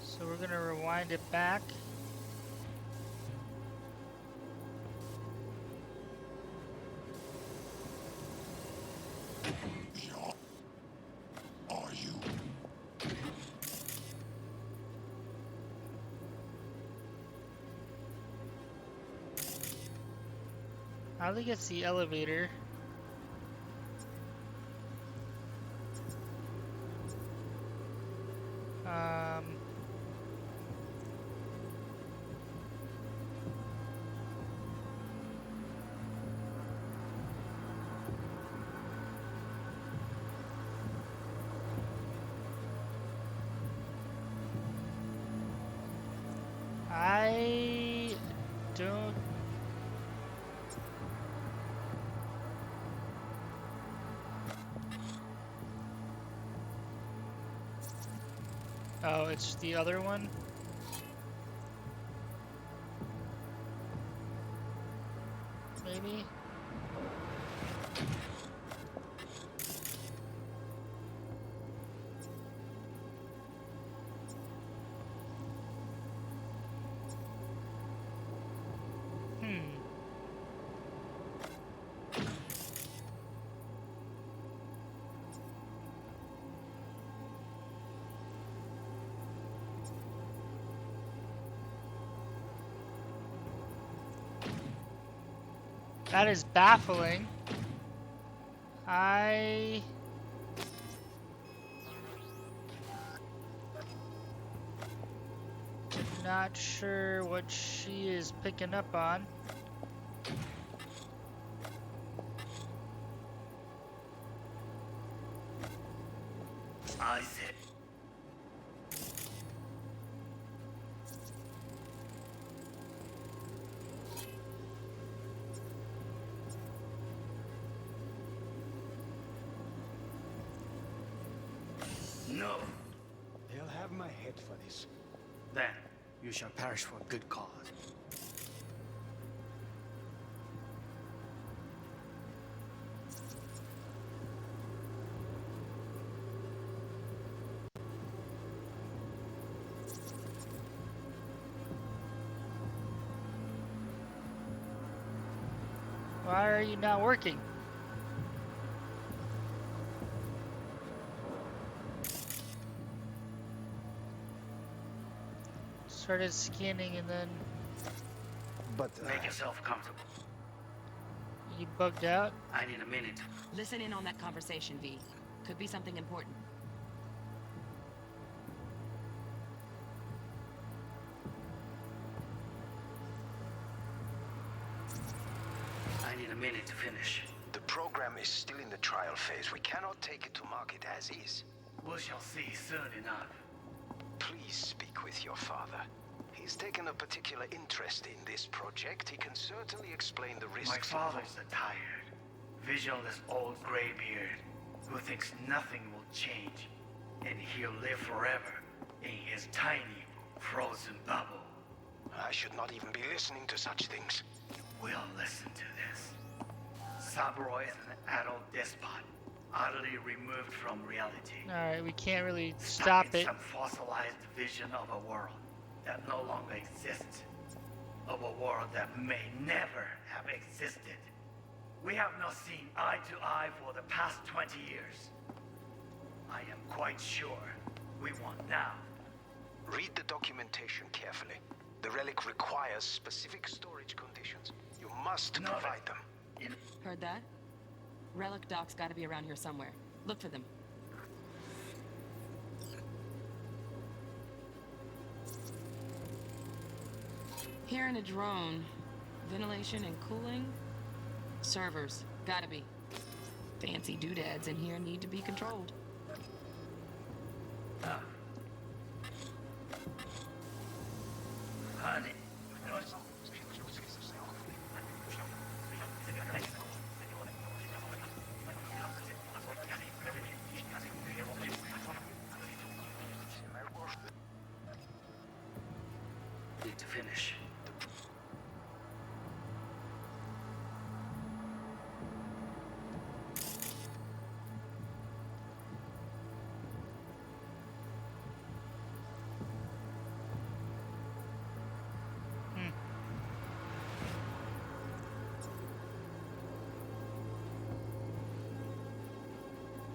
Speaker 1: So we're gonna rewind it back.
Speaker 9: Are you?
Speaker 1: I think it's the elevator. I don't. Oh, it's the other one? Maybe? That is baffling. I'm not sure what she is picking up on.
Speaker 7: I said. No.
Speaker 11: They'll have my head for this.
Speaker 7: Then, you shall perish for a good cause.
Speaker 1: Why are you not working? Started scanning and then
Speaker 7: But make yourself comfortable.
Speaker 1: you bugged out.
Speaker 7: I need a minute.
Speaker 3: Listen in on that conversation, V. Could be something important.
Speaker 7: I need a minute to finish.
Speaker 11: The program is still in the trial phase. We cannot take it to market as is.
Speaker 7: We shall see soon enough.
Speaker 11: Please speak with your father. He's taken a particular interest in this project. He can certainly explain the risks.
Speaker 7: My father's a tired, visionless old graybeard who thinks nothing will change, and he'll live forever in his tiny, frozen bubble.
Speaker 11: I should not even be listening to such things.
Speaker 7: You will listen to this. Saburo is an adult despot, utterly removed from reality.
Speaker 1: Alright, we can't really stop
Speaker 7: Stuck in
Speaker 1: it.
Speaker 7: some fossilized vision of a world that no longer exists. Of a world that may never have existed. We have not seen eye to eye for the past 20 years. I am quite sure we want now.
Speaker 11: Read the documentation carefully. The relic requires specific storage conditions. You must
Speaker 7: No,
Speaker 11: provide them.
Speaker 3: Heard that? Relic doc's gotta be around here somewhere. Look for them. Here in a drone. Ventilation and cooling? Servers. Gotta be. Fancy doodads in here need to be controlled.
Speaker 7: Honey. Need to finish.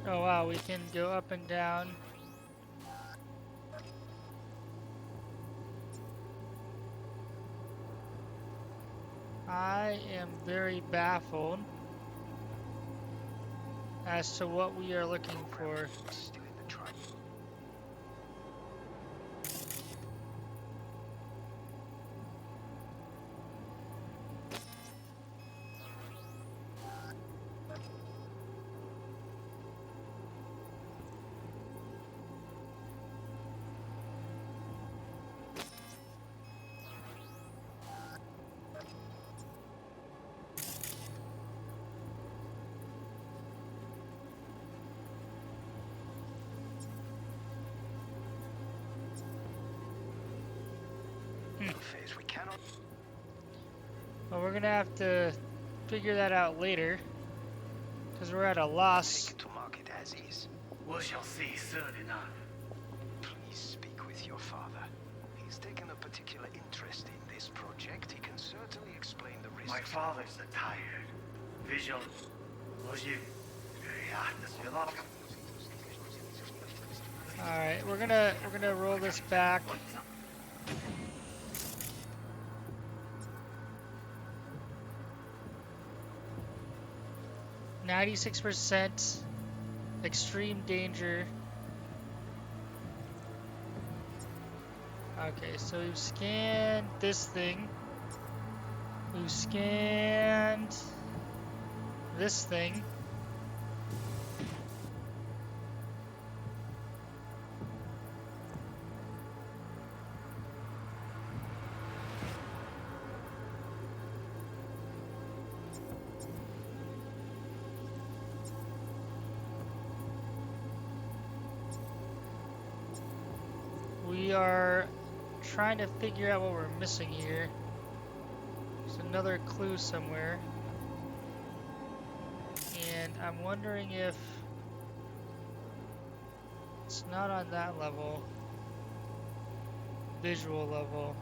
Speaker 1: Oh wow, we can go up and down. I am very baffled as to what we are looking for.
Speaker 11: Still in the trial. Phase. We cannot.
Speaker 1: Well, we're gonna have to figure that out later, because we're at a loss.
Speaker 11: Take it to market as is.
Speaker 7: We shall see soon enough.
Speaker 11: Please speak with your father. He's taken a particular interest in this project. He can certainly explain the risks.
Speaker 7: My father's a tired, vision. Was you? Yeah, this is lot.
Speaker 1: All right, we're gonna roll this back. %, extreme danger. Okay, so we've scanned this thing. We've scanned this thing. We are trying to figure out what we're missing here. There's another clue somewhere. And I'm wondering if it's not on that level. Visual level.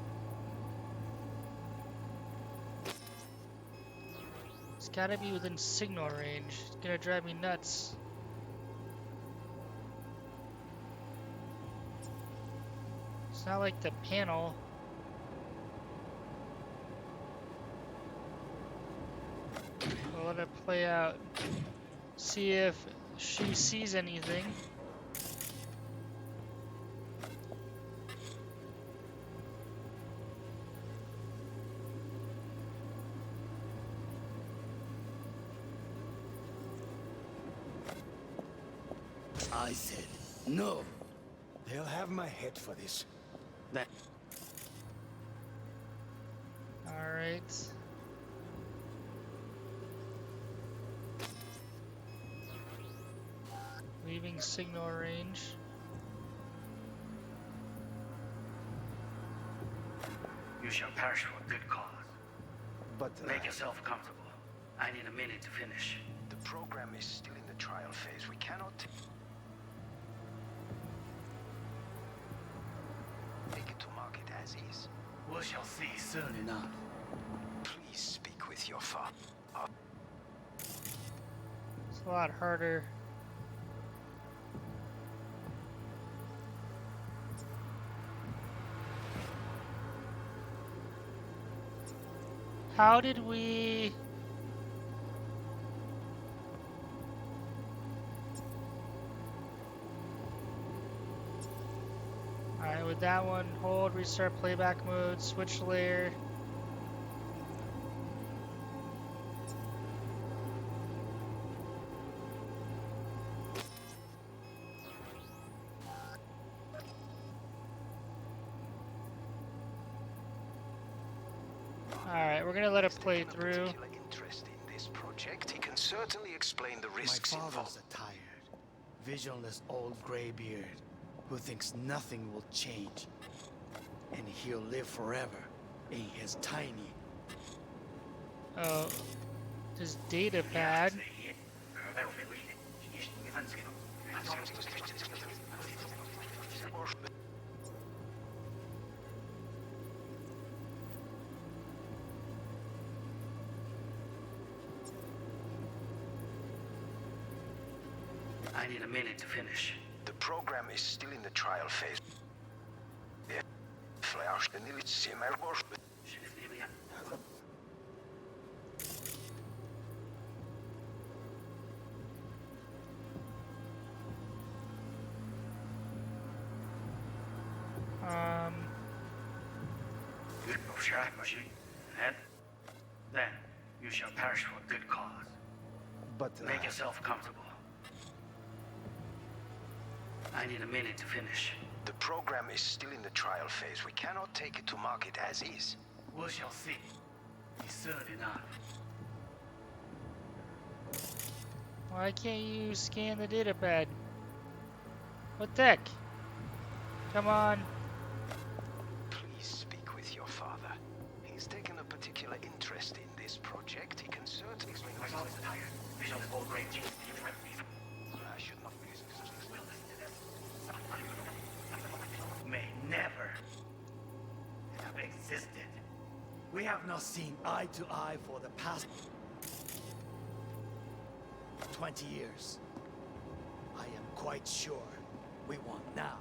Speaker 1: It's gotta be within signal range. It's gonna drive me nuts. It's not like the panel. We'll let it play out. See if she sees anything.
Speaker 12: I said no. They'll have my head for this. That.
Speaker 1: All right. Leaving signal range.
Speaker 7: You shall perish for a good cause.
Speaker 11: But
Speaker 7: Make yourself comfortable. I need a minute to finish.
Speaker 11: the program is still in the trial phase. We cannot take it to market as is.
Speaker 7: We shall see soon enough.
Speaker 11: Please speak with your father.
Speaker 1: It's a lot harder. How did we... Alright, with that one, hold, restart playback mode, switch layer. Alright, we're gonna let it play
Speaker 11: Taken a
Speaker 1: through.
Speaker 11: particular interest in this project. He can certainly explain the risks
Speaker 12: My father's
Speaker 11: involved.
Speaker 12: a tired, visionless old graybeard who thinks nothing will change. And he'll live forever in his tiny...
Speaker 1: Oh, his data pad.
Speaker 7: I need a minute to finish.
Speaker 11: The program is still in the trial phase.
Speaker 7: Then you shall perish for a good cause.
Speaker 12: But
Speaker 7: Make yourself comfortable. I need a minute to finish.
Speaker 11: The program is still in the trial phase. We cannot take it to market as is.
Speaker 7: We shall see. Be soon enough.
Speaker 1: Why can't you scan the data pad? What the heck? Come on.
Speaker 11: Please speak with your father. He's taken a particular interest in this project. He can certainly explain.
Speaker 7: My father's tired. Vision of old great chief.
Speaker 11: I should not be
Speaker 7: May never have existed.
Speaker 12: we have not seen eye to eye for the past 20 years. I am quite sure we want now.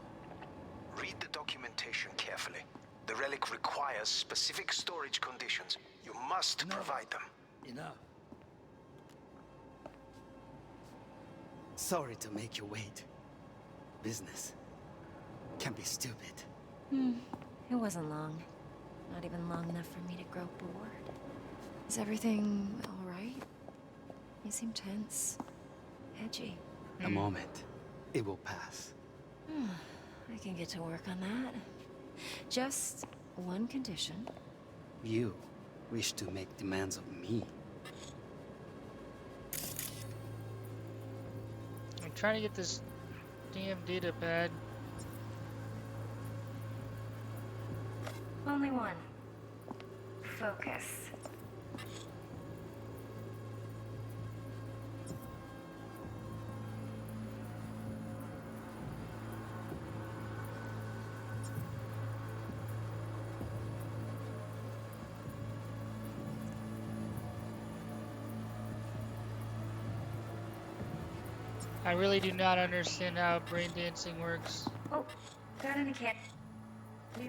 Speaker 11: Read the documentation carefully. The relic requires specific storage conditions. You must provide them.
Speaker 12: Enough. Sorry to make you wait. Business can be stupid.
Speaker 5: It wasn't long. Not even long enough for me to grow bored. Is everything all right? You seem tense. Edgy.
Speaker 12: A moment. It will pass.
Speaker 5: I can get to work on that. Just one condition.
Speaker 12: You wish to make demands of me.
Speaker 1: I'm trying to get this damn data pad.
Speaker 5: Only one. Focus.
Speaker 1: I really do not understand how brain dancing works.
Speaker 5: Oh, got any candy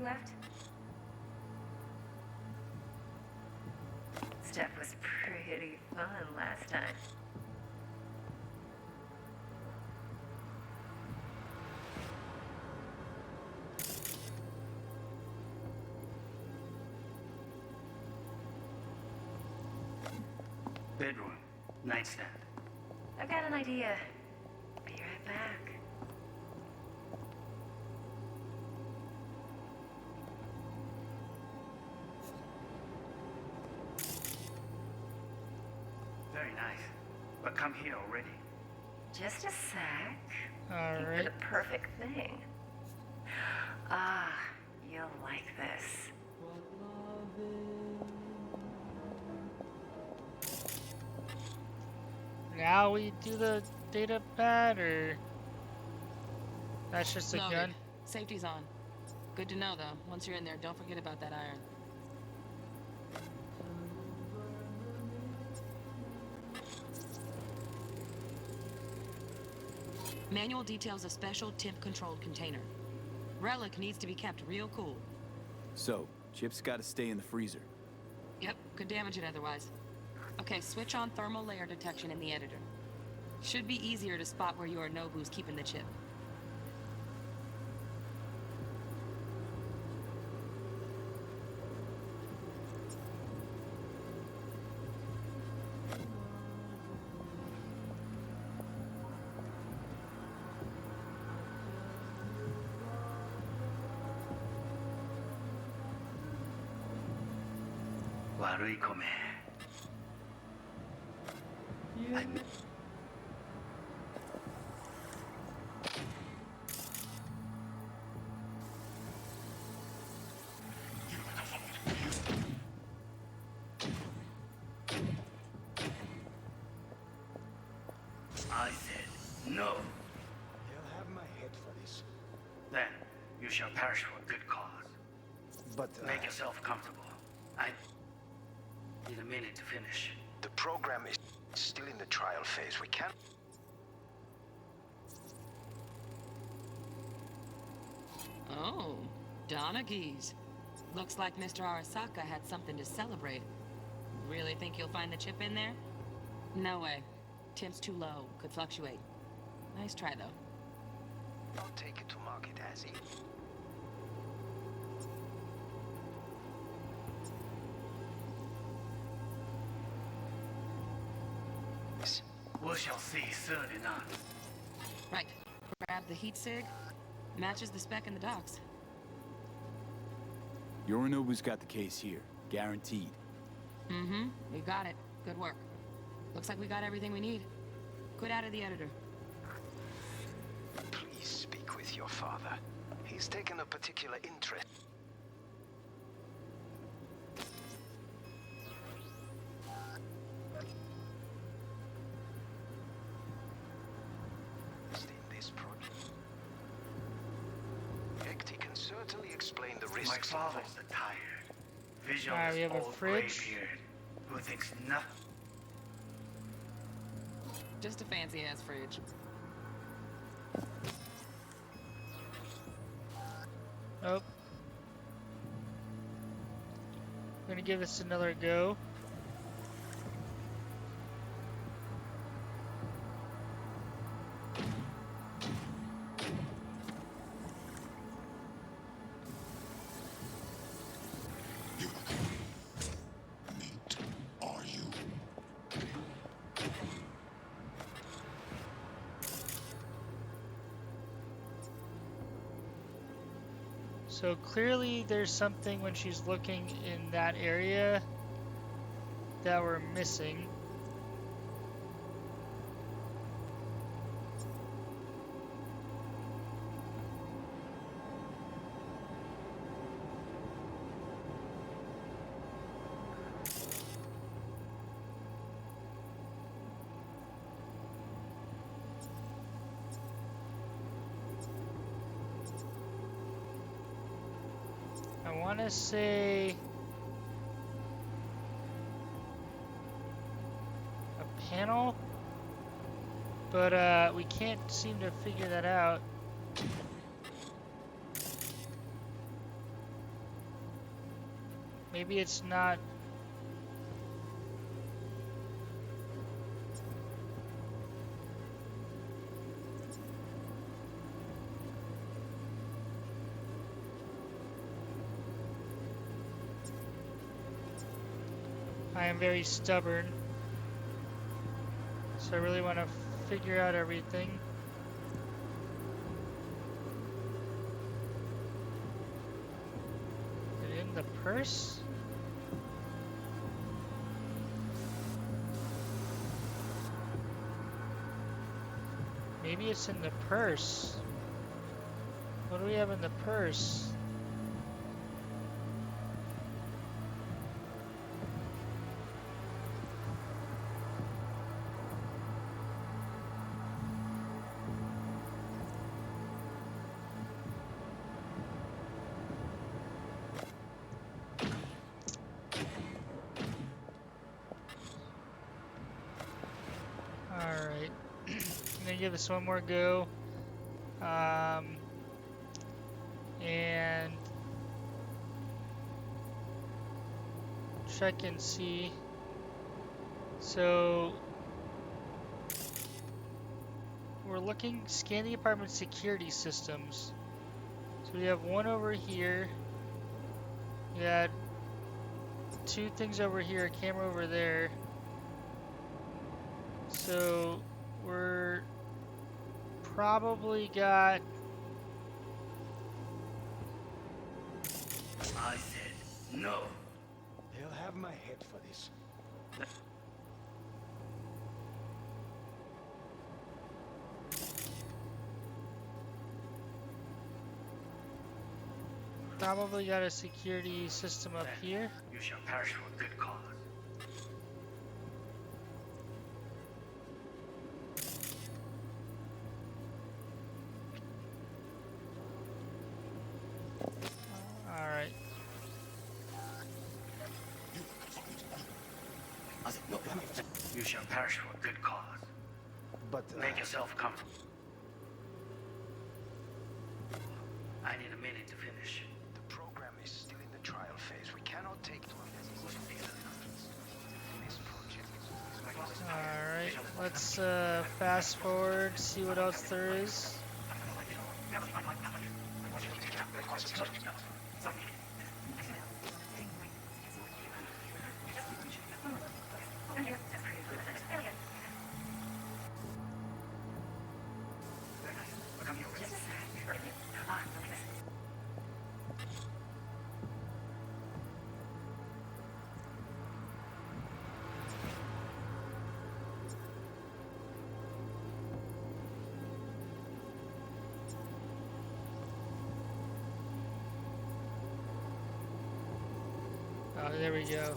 Speaker 5: left? Stuff was pretty fun last time.
Speaker 7: Bedroom. Nightstand.
Speaker 5: I've got an idea. Be right back.
Speaker 7: Very nice. But come here already.
Speaker 5: Just a sec.
Speaker 1: All
Speaker 5: For
Speaker 1: right.
Speaker 5: the perfect thing. Ah, you'll like this.
Speaker 1: Now we do the data pad, or that's just a
Speaker 3: Loaded.
Speaker 1: gun?
Speaker 3: Safety's on. Good to know, though. Once you're in there, don't forget about that iron. Manual details a special temp-controlled container. Relic needs to be kept real cool.
Speaker 4: So, chips gotta stay in the freezer.
Speaker 3: Yep, could damage it otherwise. Okay, switch on thermal layer detection in the editor. Should be easier to spot where Yorinobu's keeping the chip.
Speaker 7: Warui kome. I said no.
Speaker 11: They'll have my head for this.
Speaker 7: Then you shall perish for good cause.
Speaker 11: But
Speaker 7: Make yourself comfortable. I need a minute to finish.
Speaker 11: the program is still in the trial phase. We can't.
Speaker 3: Oh, Donaghys. Looks like Mr. Arasaka had something to celebrate. Really think you'll find the chip in there? No way. Temp's too low. Could fluctuate. Nice try, though.
Speaker 11: I'll take it to market as is.
Speaker 7: We shall see soon enough.
Speaker 3: Right. Grab the heat sig. Matches the spec in the docks.
Speaker 4: Yorinobu's got the case here. Guaranteed.
Speaker 3: Mm-hmm. We got it. Good work. Looks like we got everything we need. Quit out of the editor.
Speaker 11: Please speak with your father. He's taken a particular interest. In this project. He can certainly explain the risks.
Speaker 7: My father's a tired,
Speaker 1: Alright, we
Speaker 7: visionless
Speaker 1: have a
Speaker 7: old
Speaker 1: fridge.
Speaker 7: graybeard who thinks nothing.
Speaker 3: Just a fancy-ass fridge.
Speaker 1: Nope. I'm gonna give this another go.
Speaker 13: Are you?
Speaker 1: So clearly there's something when she's looking in that area that we're missing. want to say a panel, but we can't seem to figure that out. Maybe it's not. I am very stubborn, so I really want to figure out everything. Is it in the purse? Maybe it's in the purse. What do we have in the purse? Alright. I'm gonna give this one more go. And check and see. So we're looking, scan the apartment security systems. So we have one over here. We had two things over here, a camera over there. So we're probably got.
Speaker 7: I said no.
Speaker 11: They'll have my head for this.
Speaker 1: Probably got a security system up here.
Speaker 7: You shall perish for good cause.
Speaker 1: Alright.
Speaker 7: You shall perish for good cause.
Speaker 11: But
Speaker 7: Make yourself comfortable. I need a minute to finish.
Speaker 11: the program is still in the trial phase. We cannot take to this project.
Speaker 1: Alright, let's fast forward, see what else there is. Oh, there we go.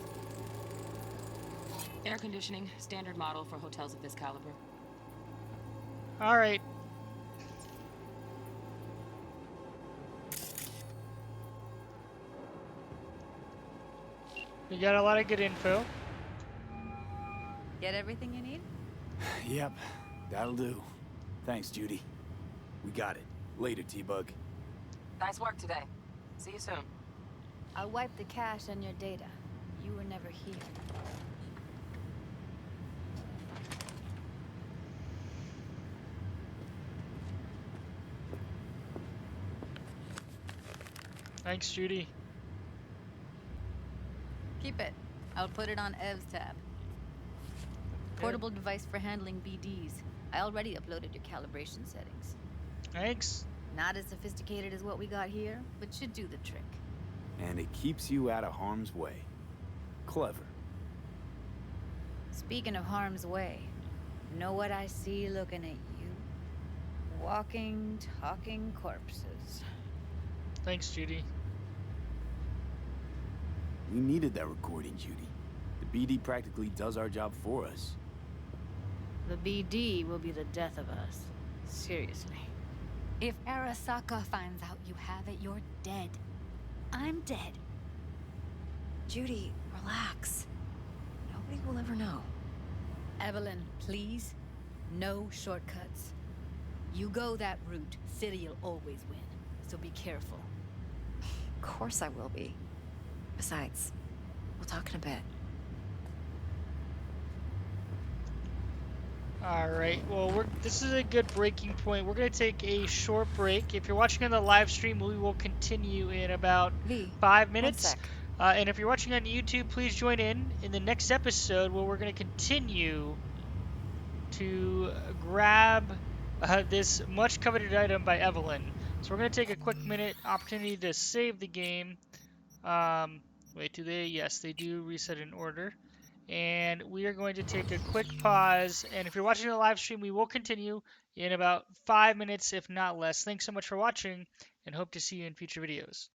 Speaker 3: Air conditioning, standard model for hotels of this caliber.
Speaker 1: Alright. We got a lot of good info.
Speaker 6: Get everything you need?
Speaker 4: Yep, that'll do. Thanks, Judy. We got it. Later, T-Bug.
Speaker 3: Nice work today. See you soon.
Speaker 6: I'll wipe the cache and your data. You were never here.
Speaker 1: Thanks, Judy.
Speaker 6: Keep it. I'll put it on Ev's tab. Portable device for handling BDs. I already uploaded your calibration settings.
Speaker 1: Thanks.
Speaker 6: Not as sophisticated as what we got here, but should do the trick.
Speaker 4: And it keeps you out of harm's way. Clever.
Speaker 6: Speaking of harm's way, know what I see looking at you? Walking, talking corpses.
Speaker 1: Thanks, Judy.
Speaker 4: We needed that recording, Judy. The BD practically does our job for us.
Speaker 6: The BD will be the death of us. Seriously.
Speaker 10: If Arasaka finds out you have it, you're dead. I'm dead.
Speaker 5: Judy, relax. Nobody will ever know.
Speaker 10: Evelyn, please. No shortcuts. You go that route, City'll always win. So be careful.
Speaker 5: Of course I will be. Besides, we'll talk in a bit.
Speaker 1: Alright, well, this is a good breaking point. We're going to take a short break. If you're watching on the live stream, we will continue in about 5 minutes.
Speaker 5: 1 sec.
Speaker 1: And if you're watching on YouTube, please join in the next episode where we're going to continue to grab this much coveted item by Evelyn. So we're going to take a quick minute opportunity to save the game. Wait, do they? Yes, they do reset in order. And we are going to take a quick pause. And if you're watching the live stream, we will continue in about 5 minutes, if not less. Thanks so much for watching, and hope to see you in future videos.